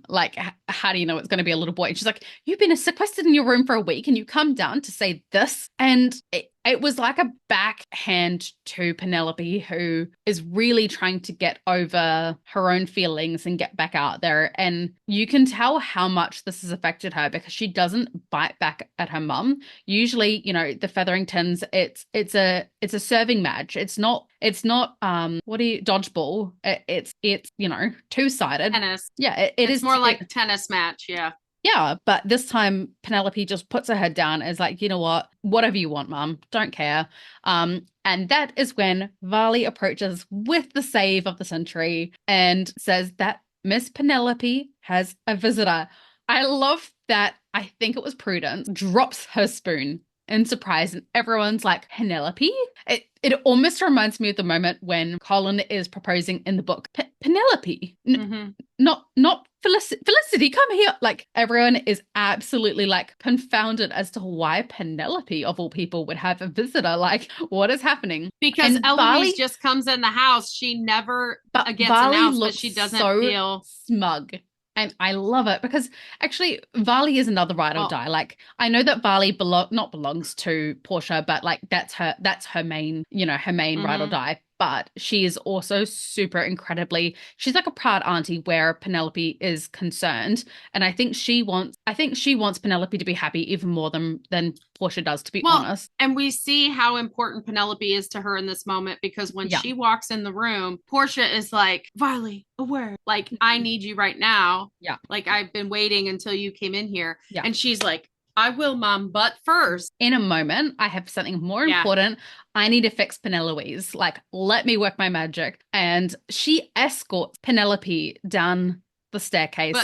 Like, how do you know it's going to be a little boy? And she's like, you've been sequestered in your room for a week and you come down to say this. And it was like a backhand to Penelope, who is really trying to get over her own feelings and get back out there. And you can tell how much this has affected her because she doesn't bite back at her mum. Usually, the Featheringtons, it's a serving match. It's not dodgeball. It's two-sided. Tennis. Yeah, it's more like tennis match. Yeah. Yeah, but this time Penelope just puts her head down and is like, you know what? Whatever you want, Mum. Don't care. And that is when Varley approaches with the save of the century and says that Miss Penelope has a visitor. I love that. I think it was Prudence drops her spoon in surprise, and everyone's like, Penelope? It almost reminds me of the moment when Colin is proposing in the book. Penelope, not Felicity, come here. Like, everyone is absolutely like confounded as to why Penelope, of all people, would have a visitor. Like, what is happening? Because And Eloise just comes in the house. She never gets Varley announced, but looks she doesn't so feel smug. And I love it because actually Varley is another ride or die. Like, I know that Varley not belongs to Portia, but like that's her main, her main ride or die. But she is also super incredibly, she's like a proud auntie where Penelope is concerned. And I think she wants Penelope to be happy even more than Portia does, to be honest. And we see how important Penelope is to her in this moment, because when she walks in the room, Portia is like, Varley, a word. Like, I need you right now. Yeah. Like, I've been waiting until you came in here. Yeah. And she's like, I will, Mom, but first. In a moment, I have something more important. I need to fix Penelope's. Like, let me work my magic. And she escorts Penelope down the staircase.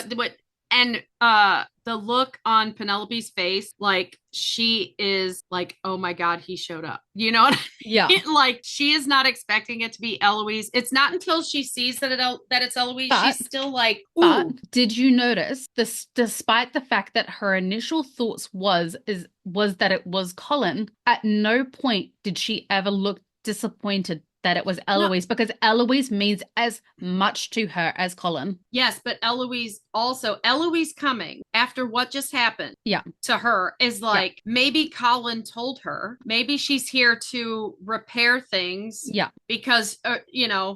And the look on Penelope's face, like, she is like, oh my God, he showed up. You know what I mean? Yeah. Like, she is not expecting it to be Eloise. It's not until she sees that it's Eloise, she's still like, ooh. But did you notice this, despite the fact that her initial thoughts was that it was Colin, at no point did she ever look disappointed that it was Eloise, because Eloise means as much to her as Colin. Yes, but Eloise coming after what just happened to her is like, maybe Colin told her, maybe she's here to repair things. Yeah. Because,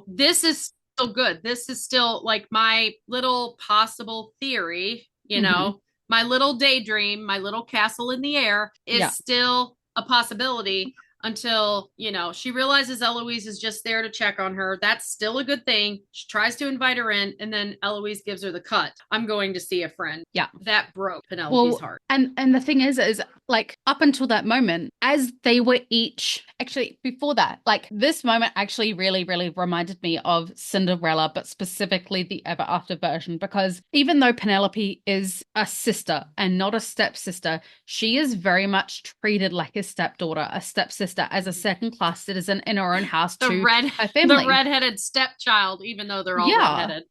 this is still good. This is still like my little possible theory, my little daydream, my little castle in the air is still a possibility. Until, she realizes Eloise is just there to check on her. That's still a good thing. She tries to invite her in, and then Eloise gives her the cut. I'm going to see a friend. Yeah. That broke Penelope's heart. And the thing is like, up until that moment, as they were each, actually before that, like, this moment actually really, really reminded me of Cinderella, but specifically the Ever After version, because even though Penelope is a sister and not a stepsister, she is very much treated like a stepdaughter, a stepsister, as a second-class citizen in her own house her family. The redheaded stepchild, even though they're all redheaded.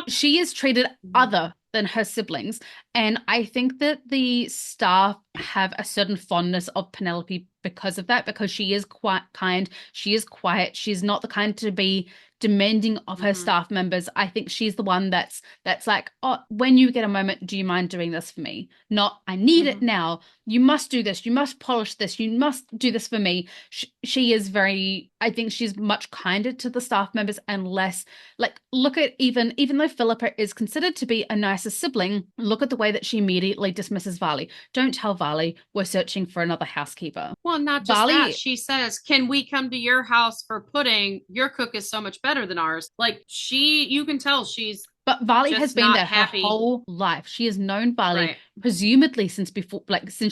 She is treated other than her siblings. And I think that the staff have a certain fondness of Penelope because of that, because she is quite kind. She is quiet. She's not the kind to be demanding of her staff members. I think she's the one that's like, oh, when you get a moment, do you mind doing this for me? Not, I need it now. You must do this. You must polish this. You must do this for me. She is I think she's much kinder to the staff members and less, like, look at even though Philippa is considered to be a nicer sibling, look at the way that she immediately dismisses Varley. Don't tell Varley we're searching for another housekeeper. Well, not just that. She says, can we come to your house for pudding? Your cook is so much better than ours. Like, you can tell she's But Varley has been there her whole life. She has known Varley presumably since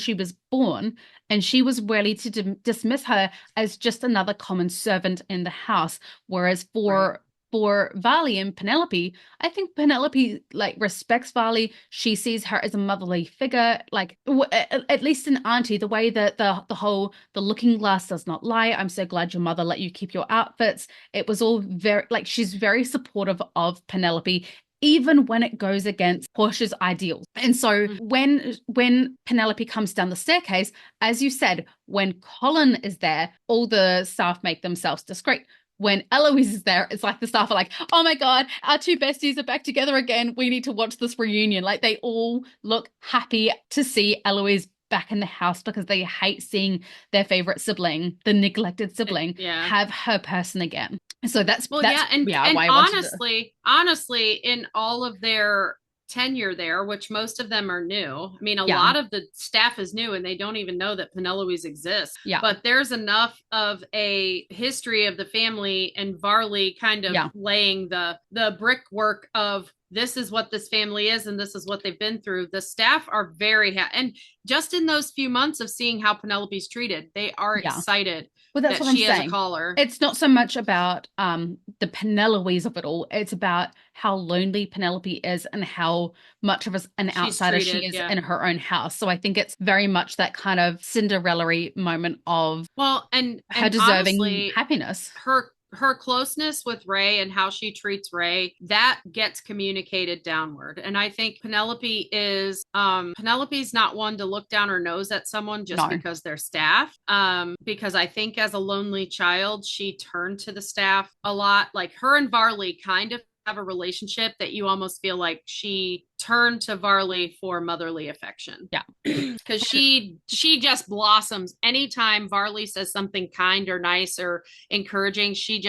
she was born, and she was ready to dismiss her as just another common servant in the house. Whereas for Varley and Penelope, I think Penelope like respects Varley. She sees her as a motherly figure, like at least an auntie. The way that the looking glass does not lie. I'm so glad your mother let you keep your outfits. It was all very, like, she's very supportive of Penelope, even when it goes against Portia's ideals. And so when Penelope comes down the staircase, as you said, when Colin is there, all the staff make themselves discreet. When Eloise is there, it's like the staff are like, oh my God, our two besties are back together again. We need to watch this reunion. Like, they all look happy to see Eloise back in the house because they hate seeing their favorite sibling, the neglected sibling, have her person again. So that's why I honestly, in all of their tenure there, which most of them are new. I mean, a lot of the staff is new and they don't even know that Penelope's exists. Yeah. But there's enough of a history of the family and Varley kind of laying the brickwork of this is what this family is and this is what they've been through. The staff are very and just in those few months of seeing how Penelope's treated, they are Yeah. excited Well, that's that what I'm she has a saying. collar. It's not so much about the Penelope's of it all. It's about how lonely Penelope is and how much of an She's outsider she treated, is yeah. in her own house. So I think it's very much that kind of Cinderella-y moment of Well, her and deserving honestly, happiness. her closeness with Ray and how she treats Ray, that gets communicated downward. And I think Penelope's not one to look down her nose at someone just No. because they're staff. Because I think as a lonely child, she turned to the staff a lot. Like her and Varley kind of have a relationship that you almost feel like she turned to Varley for motherly affection. Yeah. Because she just blossoms anytime Varley says something kind or nice or encouraging. She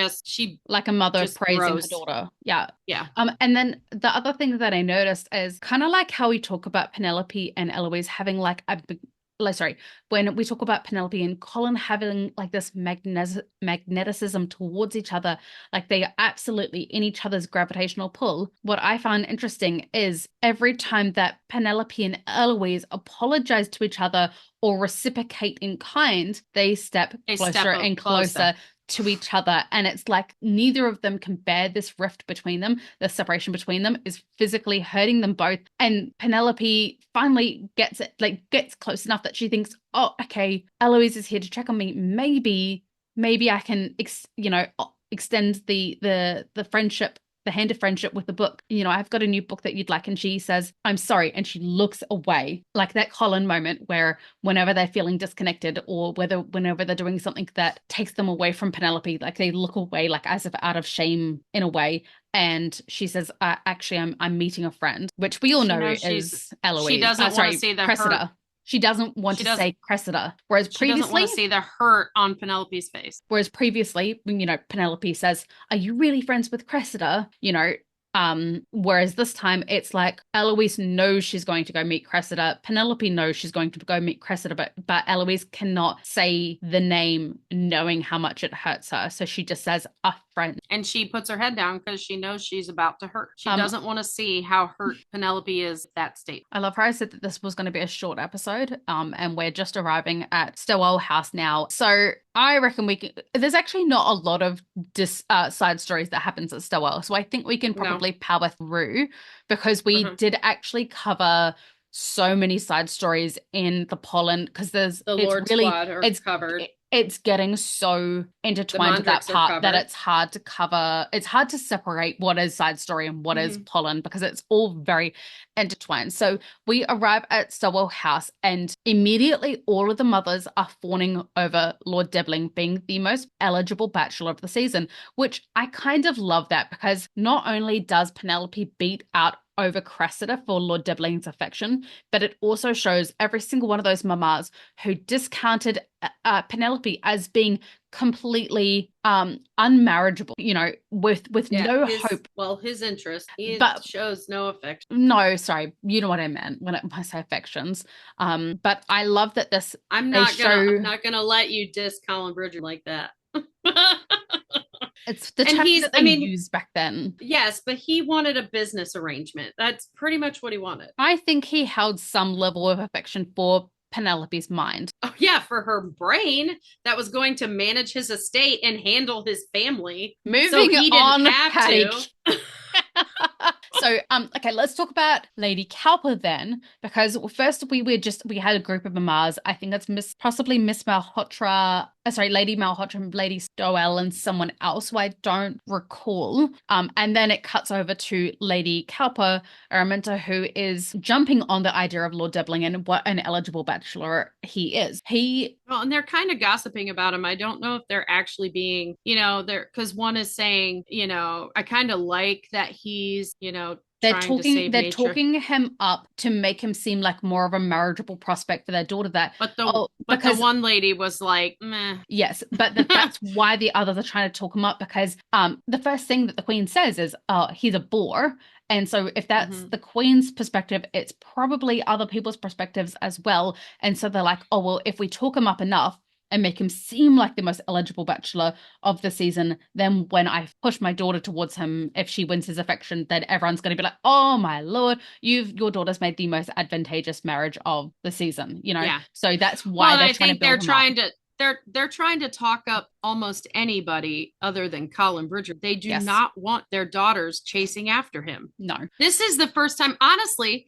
Like a mother just praising her grows. daughter. Yeah. Yeah. And then the other thing that I noticed is kind of like how we talk about Penelope and Eloise having like when we talk about Penelope and Colin having like this magneticism towards each other, like they are absolutely in each other's gravitational pull. What I found interesting is every time that Penelope and Eloise apologize to each other or reciprocate in kind, they step closer and closer to each other. And it's like neither of them can bear this rift between them. The separation between them is physically hurting them both. And Penelope finally gets close enough that she thinks, oh, okay, Eloise is here to check on me. Maybe I can, extend the friendship, the hand of friendship with the book. I've got a new book that you'd like. And she says, I'm sorry. And she looks away, like that Colin moment where whenever they're feeling disconnected or whenever they're doing something that takes them away from Penelope, like they look away, like as if out of shame in a way. And she says, actually, I'm meeting a friend, which we all know is Eloise. She doesn't want to see the Cressida. hurt. She doesn't want to say Cressida. She doesn't want to see the hurt on Penelope's face. Whereas previously, Penelope says, are you really friends with Cressida? Whereas this time it's like Eloise knows she's going to go meet Cressida. Penelope knows she's going to go meet Cressida, but Eloise cannot say the name knowing how much it hurts her. So she just says a friend. And she puts her head down because she knows she's about to hurt. She doesn't want to see how hurt Penelope is at that state. I love how I said that this was going to be a short episode. And we're just arriving at Stowell House now. So I reckon there's actually not a lot of side stories that happens at Stowell. So I think we can probably power through because we did actually cover so many side stories in the pollen because there's the Lord Squad are covered. It's getting so intertwined with that part that it's hard to cover. It's hard to separate what is side story and what is pollen because it's all very intertwined. So we arrive at Stowell House and immediately all of the mothers are fawning over Lord Dibling being the most eligible bachelor of the season, which I kind of love that because not only does Penelope beat out over Cressida for Lord Dibling's affection, but it also shows every single one of those mamas who discounted Penelope as being completely unmarriageable, with no hope. Well, his interest, shows no affection. No, sorry, you know what I meant when I say affections. But I love that this. I'm not gonna let you diss Colin Bridgerton like that. It's the term that they used back then. Yes, but he wanted a business arrangement. That's pretty much what he wanted. I think he held some level of affection for Penelope's mind. Oh, yeah, for her brain that was going to manage his estate and handle his family. Moving on, Patty. So, okay, let's talk about Lady Cowper then, because first we had a group of mamas. I think that's possibly Miss Malhotra, Lady Malhotra, Lady Stowell, and someone else who I don't recall. And then it cuts over to Lady Cowper, Araminta, who is jumping on the idea of Lord Dibling and what an eligible bachelor he is. Well, and they're kind of gossiping about him. I don't know if they're actually being, because one is saying, I kind of like that he's, they're talking him up to make him seem like more of a marriageable prospect for their daughter. But the one lady was like, meh. Yes, but that's why the others are trying to talk him up because the first thing that the Queen says is, he's a bore. And so if that's the Queen's perspective, it's probably other people's perspectives as well. And so they're like, oh, well, if we talk him up enough, and make him seem like the most eligible bachelor of the season, then when I push my daughter towards him, if she wins his affection, then everyone's going to be like, oh my Lord, your daughter's made the most advantageous marriage of the season, you know? Yeah. So that's Well, why and they're I trying to think build him up. they're trying to talk up almost anybody other than Colin Bridgerton. They do Yes. not want their daughters chasing after him. No. This is the first time, honestly,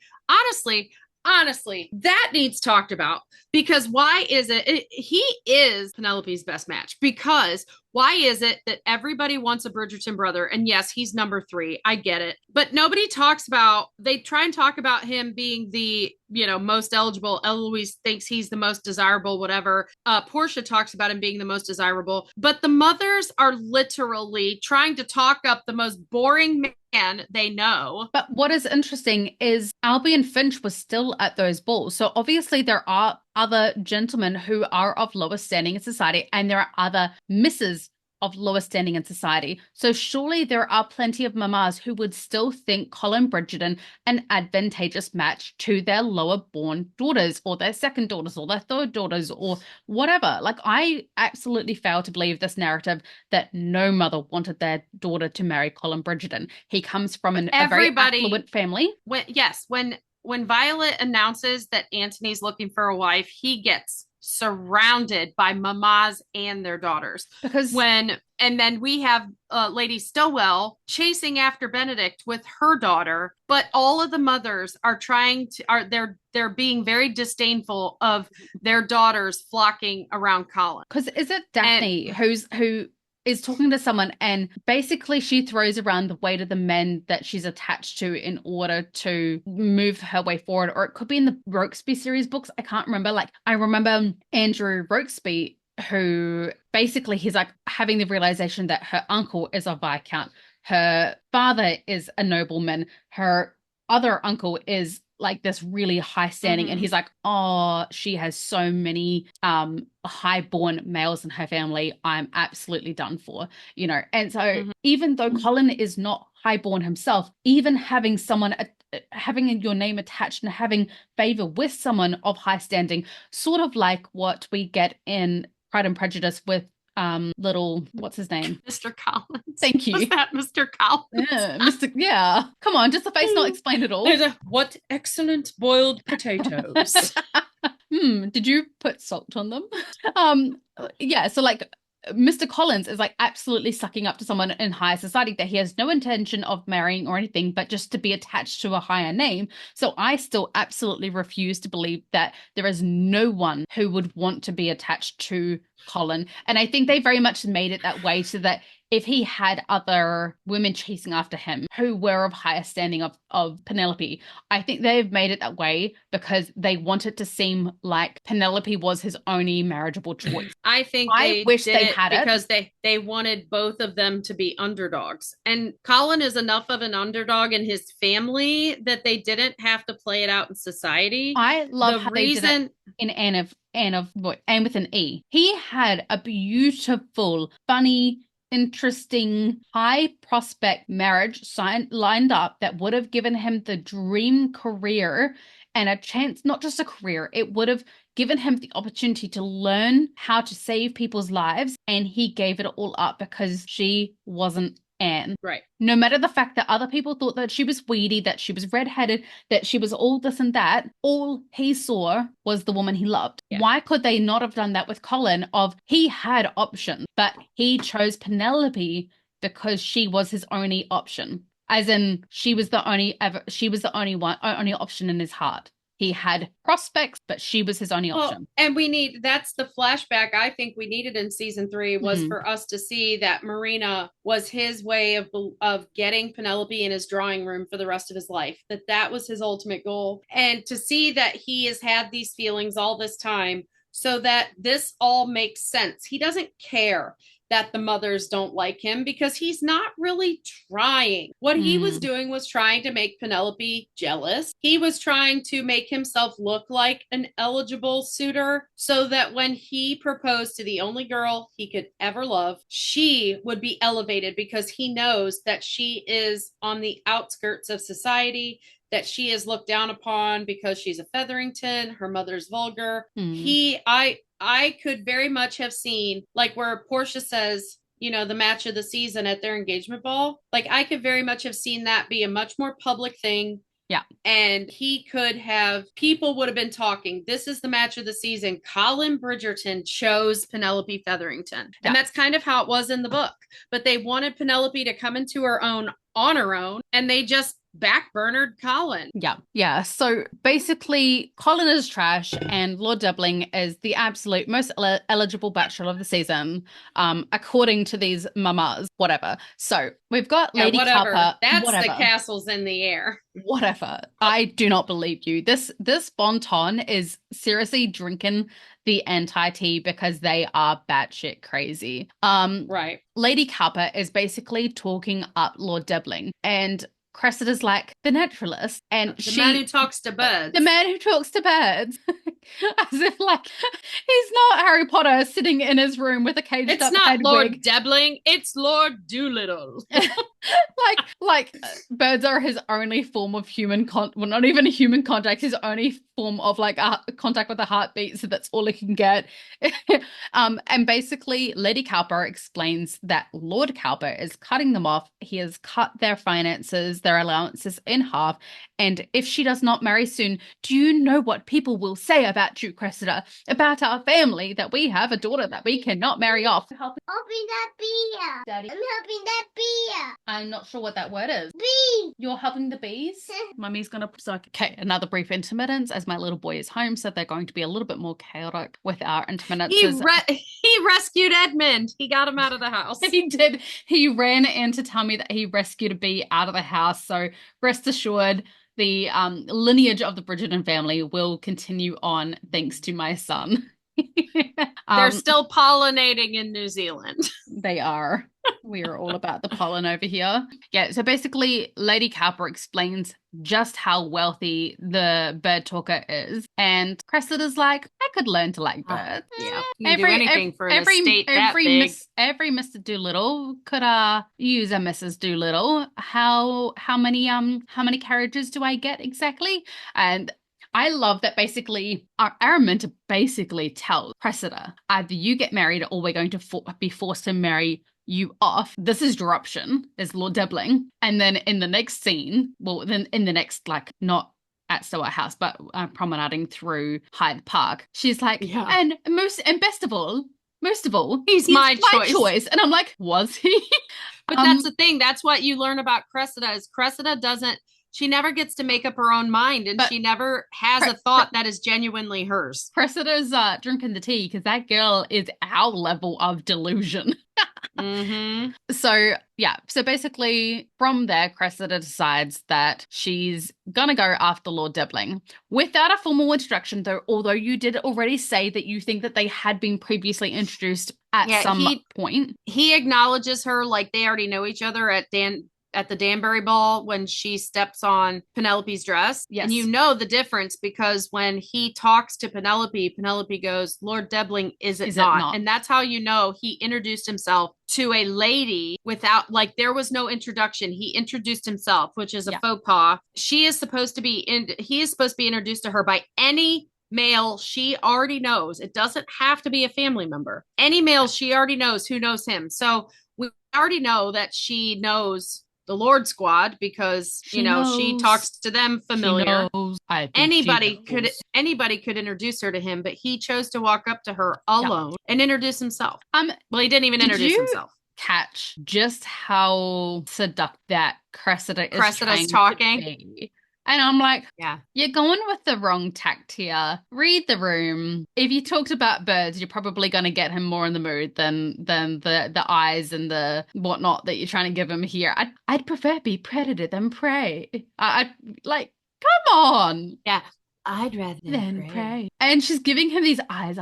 that needs talked about because why is he is Penelope's best match because why is it that everybody wants a Bridgerton brother? And yes, he's number 3. I get it. But nobody talks about, they try and talk about him being the, most eligible. Eloise thinks he's the most desirable, whatever. Portia talks about him being the most desirable. But the mothers are literally trying to talk up the most boring man they know. But what is interesting is Albie and Finch was still at those balls. So obviously there are other gentlemen who are of lower standing in society, and there are other misses of lower standing in society. So surely there are plenty of mamas who would still think Colin Bridgerton an advantageous match to their lower born daughters or their second daughters or their third daughters or whatever. Like, I absolutely fail to believe this narrative that no mother wanted their daughter to marry Colin Bridgerton. He comes from a very affluent family. When Violet announces that Antony's looking for a wife, he gets surrounded by mamas and their daughters. And then we have Lady Stowell chasing after Benedict with her daughter, but all of the mothers are they're being very disdainful of their daughters flocking around Colin. Because is it Daphne who is talking to someone and basically she throws around the weight of the men that she's attached to in order to move her way forward? Or it could be in the Rokesby series books. I can't remember. Like, I remember Andrew Rokesby, who basically he's like having the realization that her uncle is a Viscount, her father is a nobleman, her other uncle is like this really high standing, and he's like, oh, she has so many high-born males in her family, I'm absolutely done for, and so even though Colin is not high-born himself, even having someone having your name attached and having favor with someone of high standing, sort of like what we get in Pride and Prejudice with little, what's his name? Mr. Collins. Thank you. Was that Mr. Collins? Yeah. Come on, just the face not explain it all. What excellent boiled potatoes. Did you put salt on them? Yeah, so like Mr. Collins is like absolutely sucking up to someone in higher society that he has no intention of marrying or anything, but just to be attached to a higher name. So I still absolutely refuse to believe that there is no one who would want to be attached to Colin. And I think they very much made it that way so that if he had other women chasing after him who were of higher standing of Penelope, I think they've made it that way because they want it to seem like Penelope was his only marriageable choice. I think I wish they had it because they wanted both of them to be underdogs. And Colin is enough of an underdog in his family that they didn't have to play it out in society. I love how they did it in Anne with an E. He had a beautiful, funny, interesting, high prospect marriage lined up that would have given him the dream career and a chance, not just a career, it would have given him the opportunity to learn how to save people's lives, and he gave it all up because she wasn't Anne. Right. No matter the fact that other people thought that she was weedy, that she was redheaded, that she was all this and that, all he saw was the woman he loved. Yeah. Why could they not have done that with Colin? He had options, but he chose Penelope because she was his only option. As in, she was the only only option in his heart. He had prospects, but she was his only option. And that's the flashback I think we needed in season 3 was for us to see that Marina was his way of getting Penelope in his drawing room for the rest of his life, that was his ultimate goal. And to see that he has had these feelings all this time so that this all makes sense. He doesn't care that the mothers don't like him because he's not really trying. What he was doing was trying to make Penelope jealous. He was trying to make himself look like an eligible suitor so that when he proposed to the only girl he could ever love, she would be elevated because he knows that she is on the outskirts of society, that she is looked down upon because she's a Featherington, her mother's vulgar. Mm. I could very much have seen, like, where Portia says, you know, the match of the season at their engagement ball. Like, I could very much have seen that be a much more public thing. Yeah. And people would have been talking. This is the match of the season. Colin Bridgerton chose Penelope Featherington. Yeah. And that's kind of how it was in the book. But they wanted Penelope to come into her own on her own, and they just backburnered Colin. Yeah. Yeah. So basically, Colin is trash and Lord Dibbling is the absolute most eligible bachelor of the season, according to these mamas, whatever. So we've got Lady Cowper. That's whatever. The castle's in the air. Whatever. I do not believe you. This bon ton is seriously drinking the anti-tea because they are batshit crazy. Right. Lady Cowper is basically talking up Lord Dibbling, and Cressida's like the naturalist, and the man who talks to birds. The man who talks to birds. As if like he's not Harry Potter sitting in his room with a caged up It's not Lord wig. Dibbling, it's Lord Doolittle. like birds are his only form of human not even a human contact, his only form of like a contact with a heartbeat, so that's all he can get. And basically Lady Cowper explains that Lord Cowper is cutting them off. He has cut their finances, their allowances in half, and if she does not marry soon, do you know what people will say about you, Cressida? About our family, that we have a daughter that we cannot marry off. I'm helping that beer. Daddy. I'm helping that beer. I'm not sure what that word is. Bee. You're helping the bees? Mummy's gonna okay, another brief intermittence as my little boy is home, so they're going to be a little bit more chaotic with our intermittences. He rescued Edmund. He got him out of the house. He did. He ran in to tell me that he rescued a bee out of the house, so rest assured the lineage of the Bridgerton family will continue on thanks to my son. They're still pollinating in New Zealand. They are. We are all about the pollen over here. Yeah, so basically Lady Cowper explains just how wealthy the bird talker is, and Cressida's like, I could learn to like birds. Yeah, you can do anything for an estate that big. Every Mr. Doolittle could use a Mrs. Doolittle. How many carriages do I get exactly? And I love that basically Araminta basically tells Cressida, either you get married or we're going to be forced to marry you off. This is your option, is Lord Dibbling. And then in the next scene, then in the next, like, not at Stowell House, but promenading through Hyde Park, she's like, yeah. and best of all, he's my choice. And I'm like, was he? But that's the thing. That's what you learn about Cressida is Cressida she never gets to make up her own mind, and she never has a thought that is genuinely hers. Cressida's drinking the tea because that girl is our level of delusion. Mm-hmm. So, yeah. So basically, from there, Cressida decides that she's gonna go after Lord Dibbling without a formal introduction, though, although you did already say that you think that they had been previously introduced at some point. He acknowledges her like they already know each other at the Danbury ball when she steps on Penelope's dress. Yes. And you know the difference because when he talks to Penelope goes, Lord Dibbling, is it not? And that's how you know he introduced himself to a lady without, like, there was no introduction. He introduced himself, which is a faux pas. He is supposed to be introduced to her by any male she already knows. It doesn't have to be a family member. Any male she already knows who knows him. So we already know that she knows the Lord Squad because she talks to them familiar. Anybody could introduce her to him, but he chose to walk up to her alone and introduce himself. Well, he didn't even introduce himself. Catch just how seductive that Cressida's talking. To be. And I'm like, you're going with the wrong tact here. Read the room. If you talked about birds, you're probably going to get him more in the mood than the eyes and the whatnot that you're trying to give him here. I'd prefer be predator than prey. I'd like, come on. Yeah. I'd rather than pray. And she's giving him these eyes.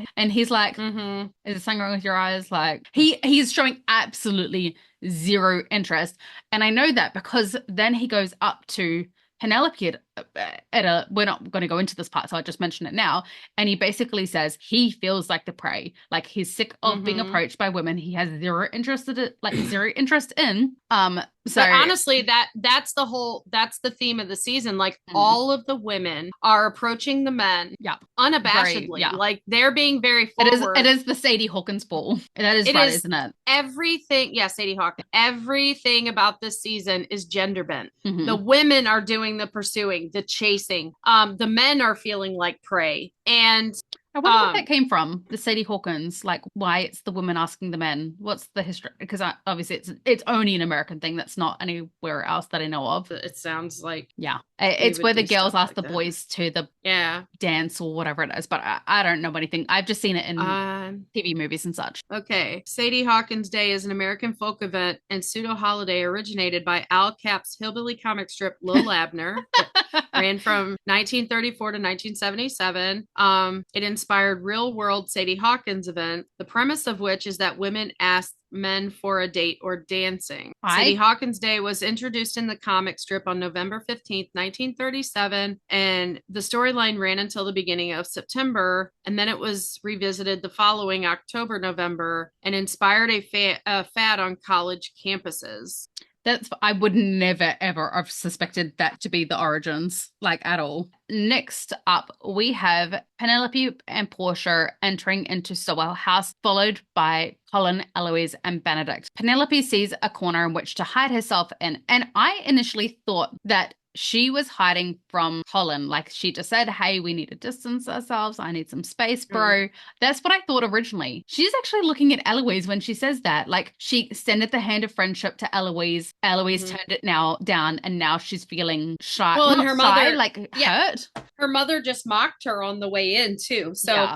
And he's like, is there something wrong with your eyes? Like, he's showing absolutely zero interest. And I know that because then he goes up to Penelope we're not going to go into this part, so I'll just mention it now. And he basically says he feels like the prey, like he's sick of being approached by women he has zero interest in. So but honestly, that's the theme of the season. Like all of the women are approaching the men unabashedly. Like they're being very forward. It is the Sadie Hawkins ball. That is right, isn't it? Everything, Sadie Hawkins. Everything about this season is gender bent. The women are doing the pursuing, the chasing. The men are feeling like prey. And I wonder where that came from, the Sadie Hawkins, like why it's the women asking the men. What's the history? Because obviously it's only an American thing. That's not anywhere else that I know of. It sounds like it's where the girls ask the boys to the dance or whatever it is. But I don't know anything. I've just seen it in TV movies and such. Okay, Sadie Hawkins Day is an American folk event and pseudo holiday originated by Al Capp's hillbilly comic strip Lil Abner. Ran from 1934 to 1977. It inspired real-world Sadie Hawkins event, the premise of which is that women ask men for a date or dancing. Sadie Hawkins Day was introduced in the comic strip on November 15th, 1937, and the storyline ran until the beginning of September, and then it was revisited the following October, November, and inspired a fad on college campuses. I would never, ever have suspected that to be the origins, like at all. Next up, we have Penelope and Portia entering into Stowell House, followed by Colin, Eloise, and Benedict. Penelope sees a corner in which to hide herself in, and I initially thought that she was hiding from Colin. Like she just said, hey, we need to distance ourselves. I need some space, bro. That's what I thought originally. She's actually looking at Eloise when she says that. Like she extended the hand of friendship to Eloise. Eloise turned it down, and now she's feeling shy. Well, and her mother, hurt. Her mother just mocked her on the way in too. So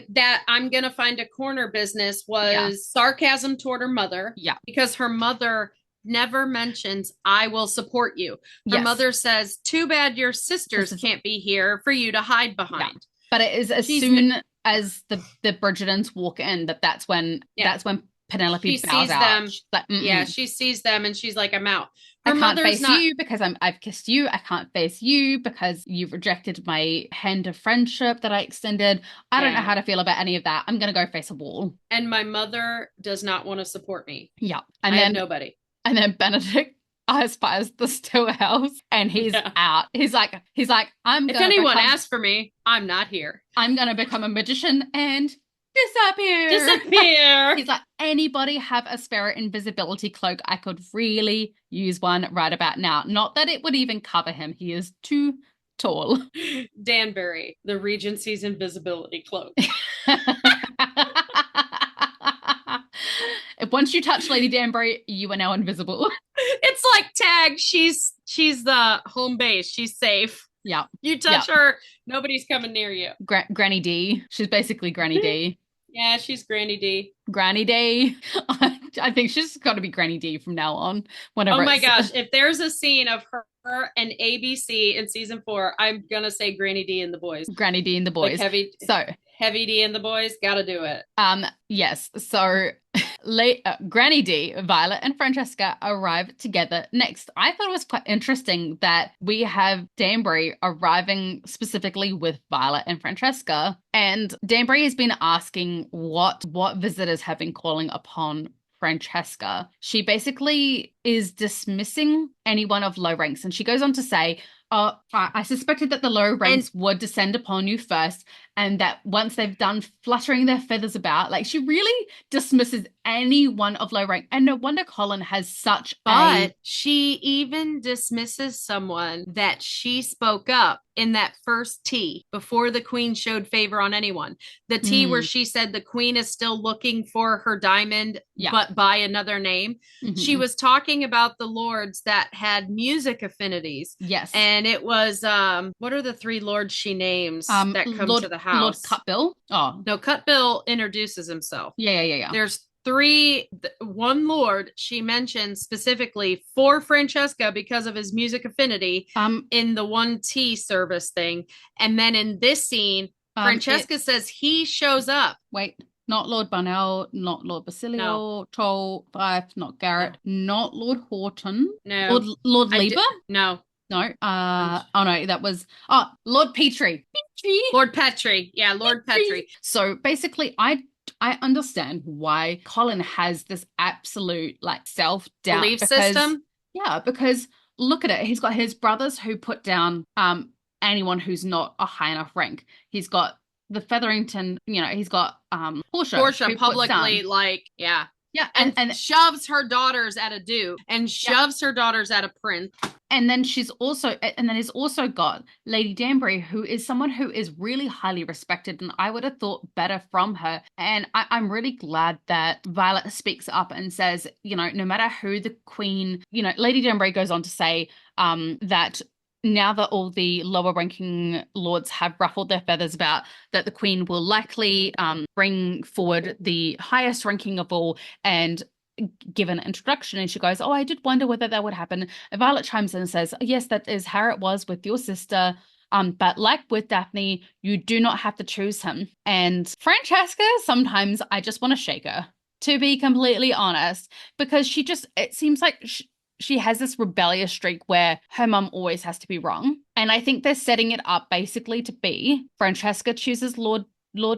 that I'm going to find a corner business was sarcasm toward her mother. Yeah. Because her mother never mentions, I will support you. Her mother says, too bad your sisters can't be here for you to hide behind. Yeah. But it is as soon as the Bridgertons walk in that's when Penelope bows out. Like, she sees them and she's like, I'm out. I can't face you because I've kissed you. I can't face you because you've rejected my hand of friendship that I extended. I don't know how to feel about any of that. I'm going to go face a wall. And my mother does not want to support me. Yeah. And I have nobody. And then Benedict aspires the Stowell House and he's out. He's like, if anyone asks for me, I'm not here. I'm going to become a magician and disappear. He's like, anybody have a spare invisibility cloak? I could really use one right about now. Not that it would even cover him. He is too tall. Danbury, the Regency's invisibility cloak. Once you touch Lady Danbury, you are now invisible. It's like tag. She's the home base. She's safe. Yeah. You touch her, nobody's coming near you. Granny D. She's basically Granny D. Yeah, she's Granny D. Granny D. I think she's got to be Granny D from now on. Oh my gosh. If there's a scene of her and ABC in season 4, I'm going to say Granny D and the boys. Granny D and the boys. Like Heavy D and the boys, gotta do it. Yes. So Granny D, Violet, and Francesca arrive together next. I thought it was quite interesting that we have Danbury arriving specifically with Violet and Francesca, and Danbury has been asking what visitors have been calling upon Francesca. She basically is dismissing anyone of low ranks, and she goes on to say, I suspected that the low ranks would descend upon you first, and that once they've done fluttering their feathers about, like she really dismisses anyone of low rank. And no wonder Colin has such But she even dismisses someone that she spoke up in that first tea before the queen showed favor on anyone. The tea where she said the queen is still looking for her diamond, but by another name. Mm-hmm. She was talking about the lords that had music affinities. Yes. And it was, what are the 3 lords she names that come to the house? Lord Cutbill? Oh. No, Cutbill introduces himself. Yeah. There's 1 lord she mentions specifically for Francesca because of his music affinity in the 1 tea service thing. And then in this scene, Francesca says he shows up. Wait, not Lord Bunnell, not Lord Basilio, Troll, Fife, not Garrett, not Lord Horton. No. Lord Lieber? No. No. Oh no, that was Lord Petrie. Lord Petrie. Yeah, Lord Petrie. So basically, I understand why Colin has this absolute like self-doubt Belief because system. yeah, because look at it. He's got his brothers who put down anyone who's not a high enough rank. He's got the Featherington, he's got Portia who puts publicly down. like, yeah. Yeah, and shoves her daughters at a duke and shoves her daughters at a prince. And then he's also got Lady Danbury, who is someone who is really highly respected, and I would have thought better from her. And I'm really glad that Violet speaks up and says, no matter who the queen, Lady Danbury goes on to say that now that all the lower ranking lords have ruffled their feathers about that the queen will likely bring forward the highest ranking of all and give an introduction, and she goes, I did wonder whether that would happen. And Violet chimes in and says, yes, that is how it was with your sister. But like with Daphne, you do not have to choose him. And Francesca, sometimes I just want to shake her, to be completely honest, because it seems like she has this rebellious streak where her mum always has to be wrong. And I think they're setting it up basically to be Francesca chooses Lord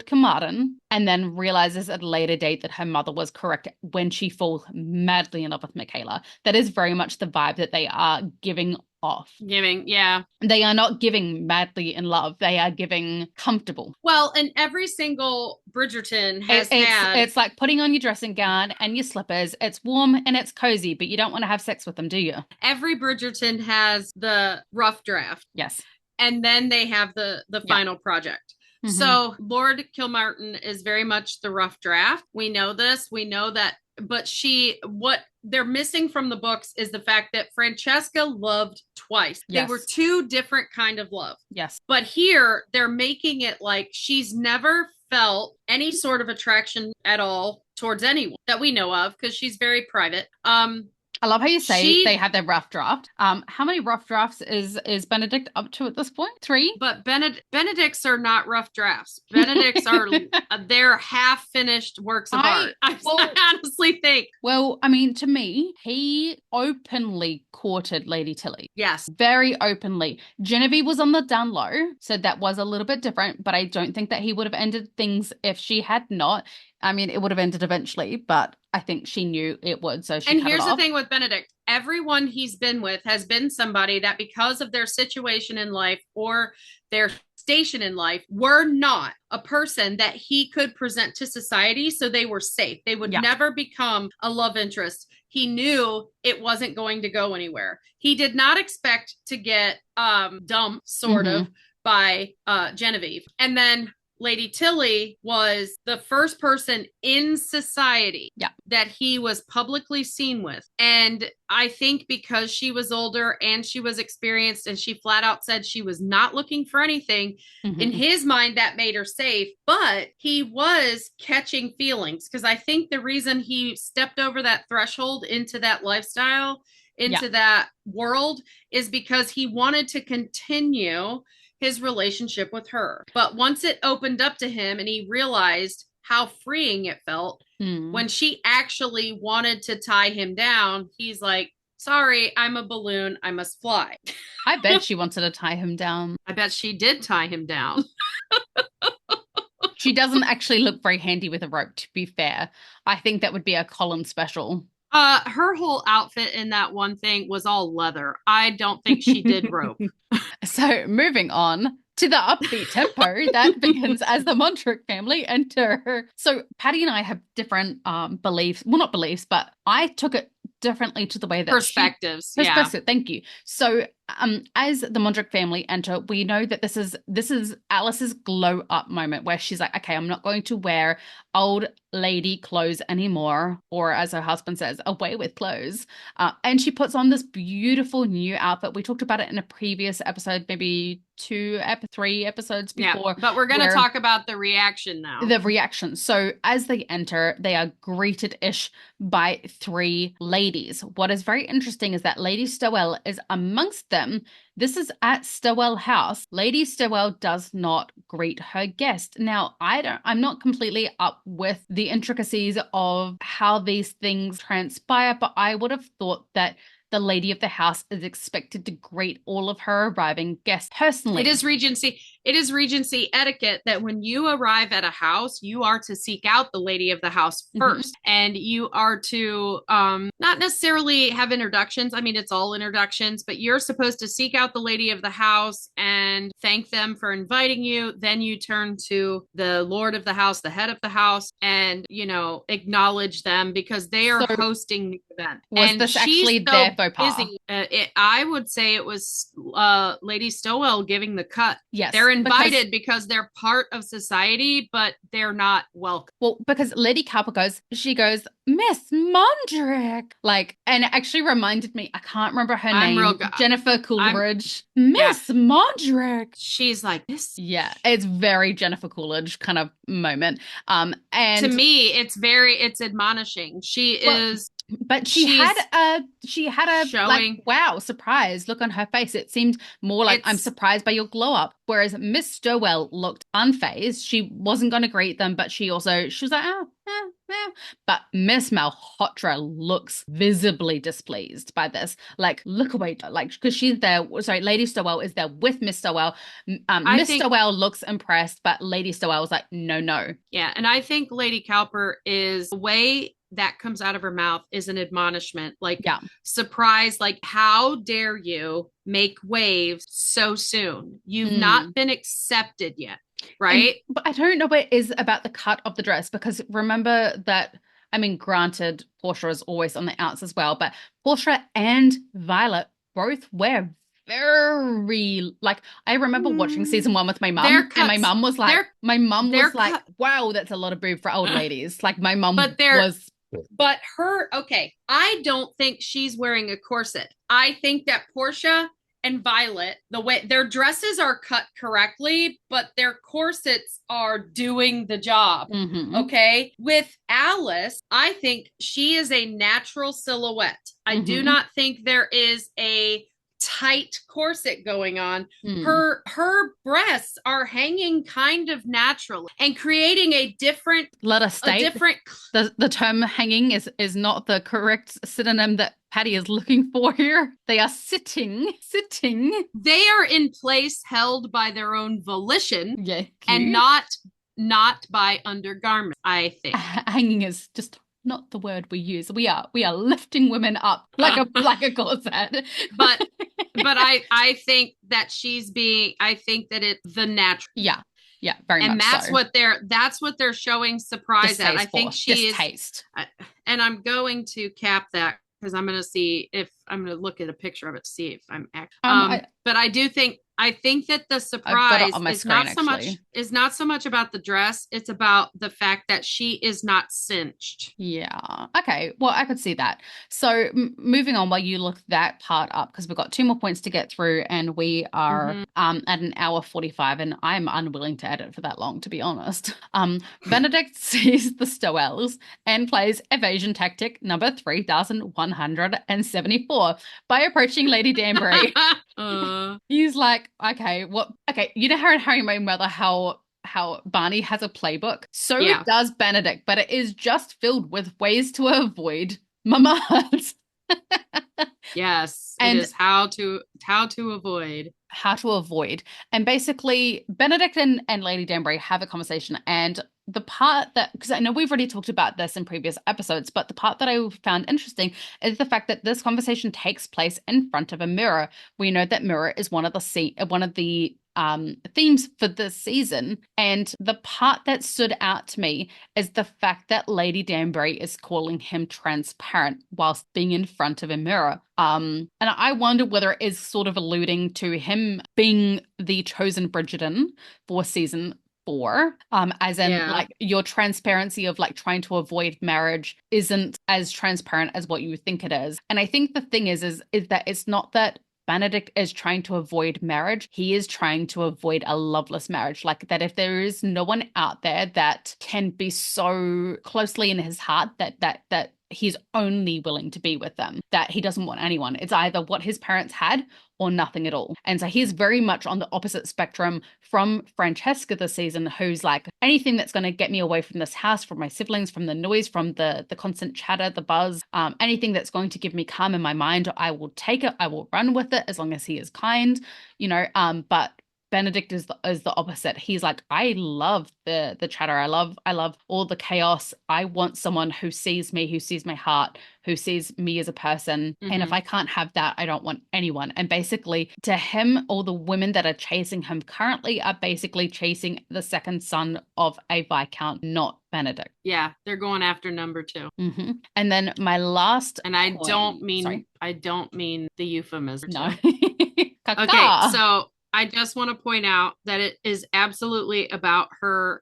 Carmarthen and then realizes at a later date that her mother was correct when she falls madly in love with Michaela. That is very much the vibe that they are giving off. Yeah. They are not giving madly in love. They are giving comfortable. Well, and every single Bridgerton has had... It's like putting on your dressing gown and your slippers. It's warm and it's cozy, but you don't want to have sex with them, do you? Every Bridgerton has the rough draft. Yes. And then they have the final project. Mm-hmm. So Lord Kilmartin is very much the rough draft. We know this. We know that. But what they're missing from the books is the fact that Francesca loved twice. Yes. They were two different kind of love. Yes. But here they're making it like she's never felt any sort of attraction at all towards anyone that we know of because she's very private. I love how you say they had their rough draft. How many rough drafts is Benedict up to at this point? 3? But Benedicts are not rough drafts. Benedicts are they're half finished works of art. I honestly think. Well, I mean, to me, he openly courted Lady Tilly. Yes. Very openly. Genevieve was on the down low, so that was a little bit different, but I don't think that he would have ended things if she had not. I mean, it would have ended eventually, but I think she knew it would, so she cut it off. And here's the thing with Benedict. Everyone he's been with has been somebody that because of their situation in life or their station in life were not a person that he could present to society, so they were safe. They would never become a love interest. He knew it wasn't going to go anywhere. He did not expect to get dumped, sort of, by Genevieve. And then Lady Tilly was the first person in society that he was publicly seen with. And I think because she was older and she was experienced and she flat out said she was not looking for anything, in his mind, that made her safe. But he was catching feelings because I think the reason he stepped over that threshold into that lifestyle, into that world, is because he wanted to continue his relationship with her. But once it opened up to him and he realized how freeing it felt when she actually wanted to tie him down, he's like, sorry, I'm a balloon. I must fly. I bet she wanted to tie him down. I bet she did tie him down. She doesn't actually look very handy with a rope, to be fair. I think that would be a Colin special. Her whole outfit in that one thing was all leather. I don't think she did rope. So moving on to the upbeat tempo that begins as the Montreux family enter. So Patty and I have different beliefs. Well, not beliefs, but I took it differently to the way that perspectives. Thank you. So as the Montreux family enter, we know that this is Alice's glow up moment where she's like, okay, I'm not going to wear old lady clothes anymore, or as her husband says, away with clothes. And she puts on this beautiful new outfit. We talked about it in a previous episode, maybe 3 episodes before. Yeah, but we're going to talk about the reaction now. The reaction. So as they enter, they are greeted-ish by 3 ladies. What is very interesting is that Lady Stowell is amongst them. This is at Stowell House. Lady Stowell does not greet her guest. Now, I'm not completely up with the intricacies of how these things transpire, but I would have thought that the lady of the house is expected to greet all of her arriving guests personally. It is Regency etiquette that when you arrive at a house, you are to seek out the lady of the house first. And you are to not necessarily have introductions. I mean, it's all introductions, but you're supposed to seek out the lady of the house and thank them for inviting you. Then you turn to the lord of the house, the head of the house, and, you know, acknowledge them because they are hosting the event. Was this actually their faux pas? Busy. I would say it was Lady Stowell giving the cut. Yes. They're invited because they're part of society, but they're not welcome. Well, because Lady Cowper goes, Miss Mondrick. Like, and it actually reminded me, I can't remember her name. Jennifer Coolidge. Miss Mondrick. She's like this. Yeah, it's very Jennifer Coolidge kind of moment. And to me, it's admonishing. But she had a showing, like, wow, surprise look on her face. It seemed more like, I'm surprised by your glow up. Whereas Miss Stowell looked unfazed. She wasn't going to greet them, but she was like, oh. But Miss Malhotra looks visibly displeased by this. Like, look away, like, because she's there. Sorry, Lady Stowell is there with Miss Stowell. Miss Stowell looks impressed, but Lady Stowell was like, no. Yeah, and I think Lady Cowper is the way that comes out of her mouth is an admonishment, like surprise, like, how dare you make waves so soon? You've not been accepted yet. Right. But I don't know what it is about the cut of the dress, because remember that, I mean, granted, Portia is always on the outs as well, but Portia and Violet both wear very, like, I remember watching season 1 with my mum, and my mum was like, wow, that's a lot of boob for old ladies. Like, my mum was. But I don't think she's wearing a corset. I think that Portia and Violet, the way their dresses are cut correctly, but their corsets are doing the job. Okay. With Alice, I think she is a natural silhouette. I do not think there is a tight corset going on. Her breasts are hanging kind of naturally and creating a different, let us state the term hanging is not the correct synonym that Patty is looking for here. They are sitting. They are in place, held by their own volition, and not by undergarments, I think. Hanging is just not the word we use. We are lifting women up like a corset. But I think that I think that it's the natural. Yeah, very much. And that's what they're showing surprise at. I think she's distaste. And I'm going to cap that because I'm going to see if I'm going to look at a picture of it to see if I'm but I think that the surprise is not so much about the dress. It's about the fact that she is not cinched. Yeah. Okay. Well, I could see that. So moving on while you look that part up, because we've got 2 more points to get through and we are at an hour 45 and I'm unwilling to edit for that long, to be honest. Benedict sees the Stowells and plays evasion tactic number 3174 by approaching Lady Danbury. He's like, okay, you know how in Harry and My Mother how Barney has a playbook? So does Benedict, but it is just filled with ways to avoid mamas. Yes, and it is how to avoid. How to avoid. And basically, Benedict and Lady Danbury have a conversation, and the part that, because I know we've already talked about this in previous episodes, but the part that I found interesting is the fact that this conversation takes place in front of a mirror. We know that mirror is one of the themes for this season, and the part that stood out to me is the fact that Lady Danbury is calling him transparent whilst being in front of a mirror. And I wonder whether it is sort of alluding to him being the chosen Bridgerton for season 4, as in like your transparency of like trying to avoid marriage isn't as transparent as what you think it is. And I think the thing is that it's not that Benedict is trying to avoid marriage. He is trying to avoid a loveless marriage. Like that if there is no one out there that can be so closely in his heart that he's only willing to be with them, that he doesn't want anyone. It's either what his parents had or nothing at all. And so he's very much on the opposite spectrum from Francesca this season, who's like, anything that's going to get me away from this house, from my siblings, from the noise, from the constant chatter, the buzz, anything that's going to give me calm in my mind, I will take it. I will run with it as long as he is kind, but Benedict is the opposite. He's like, I love the chatter. I love all the chaos. I want someone who sees me, who sees my heart, who sees me as a person. And if I can't have that, I don't want anyone. And basically, to him, all the women that are chasing him currently are basically chasing the second son of a Viscount, not Benedict. Yeah, they're going after number 2. And then my last, and I don't mean the euphemism. No. Okay, so I just want to point out that it is absolutely about her,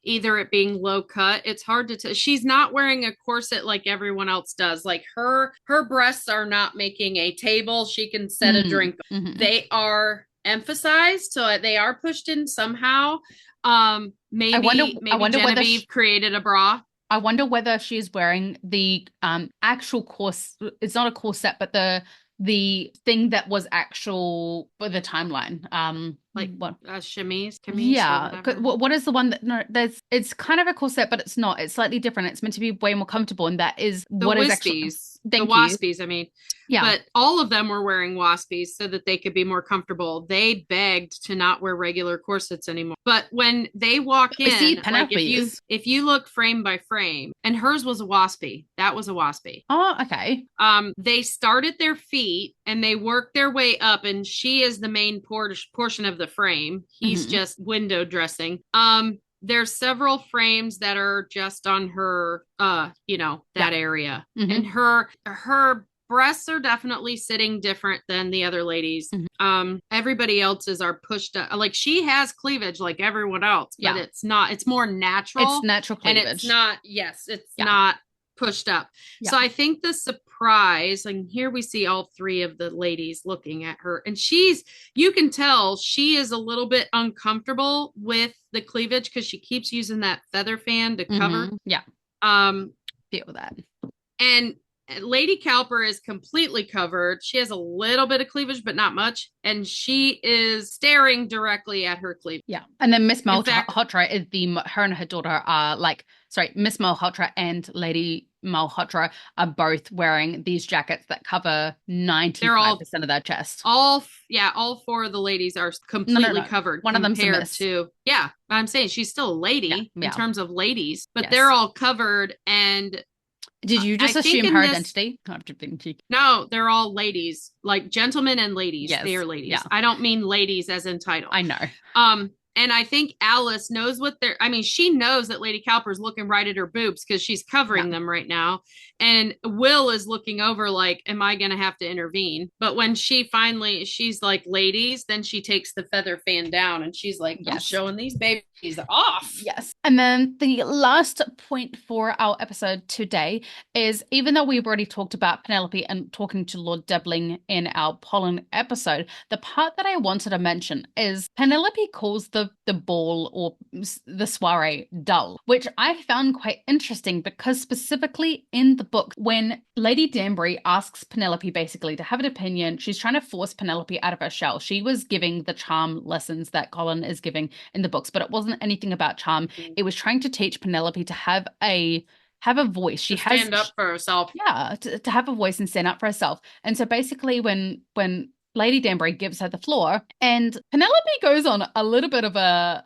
either it being low cut. It's hard to tell. She's not wearing a corset like everyone else does. Like her breasts are not making a table she can set a drink. They are emphasized, so they are pushed in somehow. Maybe Genevieve created a bra. I wonder whether she's wearing the actual corset. It's not a corset, but the thing that was actual for the timeline. Like what? Chemise? Yeah. What is the one that, no, it's kind of a corset, but it's not. It's slightly different. It's meant to be way more comfortable. And that is the what wispies. Is actually. The waspies, I mean. Yeah. But all of them were wearing waspies so that they could be more comfortable. They begged to not wear regular corsets anymore. But when they walk in, like if you look frame by frame, and hers was a waspy. That was a waspy. Oh, okay. They start at their feet and they work their way up, and she is the main portion of the frame. He's just window dressing. There's several frames that are just on her, that area. And her breasts are definitely sitting different than the other ladies. Everybody else's are pushed up. Like she has cleavage like everyone else, but it's not. It's more natural. It's natural cleavage. And it's not. Yes, it's not pushed up. So I think the surprise, and here we see all 3 of the ladies looking at her, and you can tell she is a little bit uncomfortable with the cleavage because she keeps using that feather fan to cover. Feel that. And Lady Cowper is completely covered. She has a little bit of cleavage, but not much. And she is staring directly at her cleavage. Yeah. And then Miss Malhotra is her and her daughter are Miss Malhotra and Lady Malhotra are both wearing these jackets that cover 95% of their chest. All 4 of the ladies are completely covered. One of them's a miss. I'm saying she's still a lady in terms of ladies, but yes. They're all covered. And did you just assume her identity? No, they're all ladies, like gentlemen and ladies. Yes. They are ladies. Yeah. I don't mean ladies as in title. I know. And I think Alice knows she knows that Lady Cowper's looking right at her boobs because she's covering them right now. And Will is looking over like, am I going to have to intervene? But when she's like, ladies, then she takes the feather fan down and she's like, I'm showing these babies off. Yes. And then the last point for our episode today is, even though we've already talked about Penelope and talking to Lord Debling in our pollen episode, the part that I wanted to mention is Penelope calls the ball or the soiree dull, which I found quite interesting because specifically in the book, when Lady Danbury asks Penelope basically to have an opinion, she's trying to force Penelope out of her shell. She was giving the charm lessons that Colin is giving in the books, but it wasn't anything about charm. It was trying to teach Penelope to have a voice. She has stand up for herself. Yeah, to have a voice and stand up for herself. And so basically when Lady Danbury gives her the floor, and Penelope goes on a little bit of a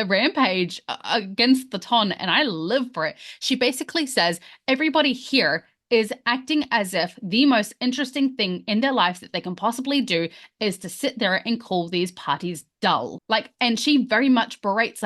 rampage against the ton, and I live for it. She basically says everybody here is acting as if the most interesting thing in their lives that they can possibly do is to sit there and call these parties dull. And she very much berates,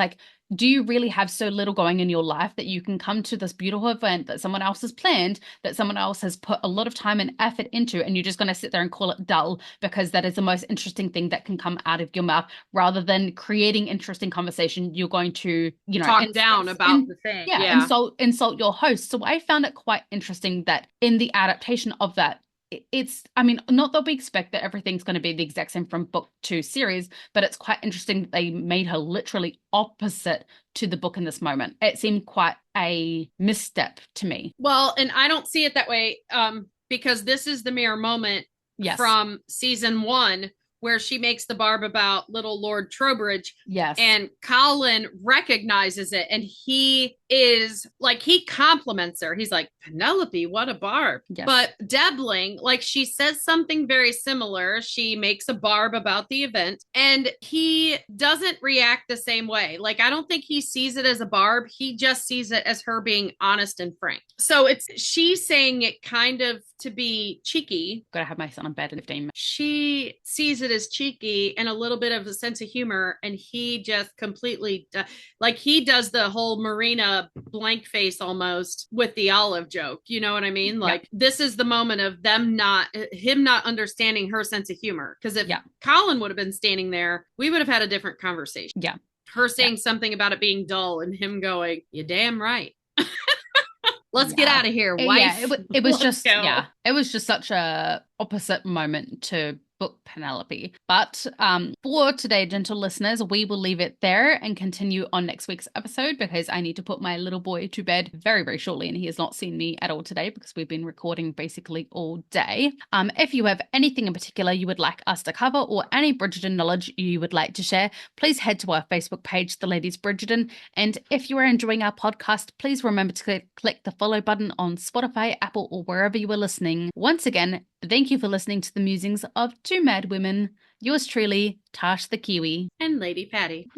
do you really have so little going in your life that you can come to this beautiful event that someone else has planned, that someone else has put a lot of time and effort into, and you're just going to sit there and call it dull because that is the most interesting thing that can come out of your mouth, rather than creating interesting conversation? You're going to, talk down about the thing. Yeah, insult your host. So I found it quite interesting that in the adaptation of that, it's, I mean, not that we expect that everything's going to be the exact same from book to series, but it's quite interesting that they made her literally opposite to the book in this moment. It seemed quite a misstep to me. Well, and I don't see it that way because this is the mirror moment from season 1 where she makes the barb about little Lord Trowbridge. Yes. And Colin recognizes it and he is like, he compliments her. He's like, Penelope, what a barb. Yes. But Debling, like she says something very similar. She makes a barb about the event and he doesn't react the same way. Like, I don't think he sees it as a barb. He just sees it as her being honest and frank. So she's saying it kind of to be cheeky. Gotta have my son on bed in 15 minutes. She sees it as cheeky and a little bit of a sense of humor. And he just completely, like he does the whole Marina blank face almost with the olive joke. You know what I mean? Like this is the moment of him not understanding her sense of humor. Because if Colin would have been standing there, we would have had a different conversation. Yeah. Her saying something about it being dull and him going, you're damn right. Let's get out of here, wife. Yeah, it was just, it was just such a opposite moment to book Penelope. But for today, gentle listeners, we will leave it there and continue on next week's episode because I need to put my little boy to bed very, very shortly and he has not seen me at all today because we've been recording basically all day. If you have anything in particular you would like us to cover or any Bridgerton knowledge you would like to share, please head to our Facebook page, The Ladies Bridgerton. And if you are enjoying our podcast, please remember to click the follow button on Spotify, Apple, or wherever you are listening. Once again, thank you for listening to the musings of two mad women. Yours truly, Tash the Kiwi. And Lady Patty.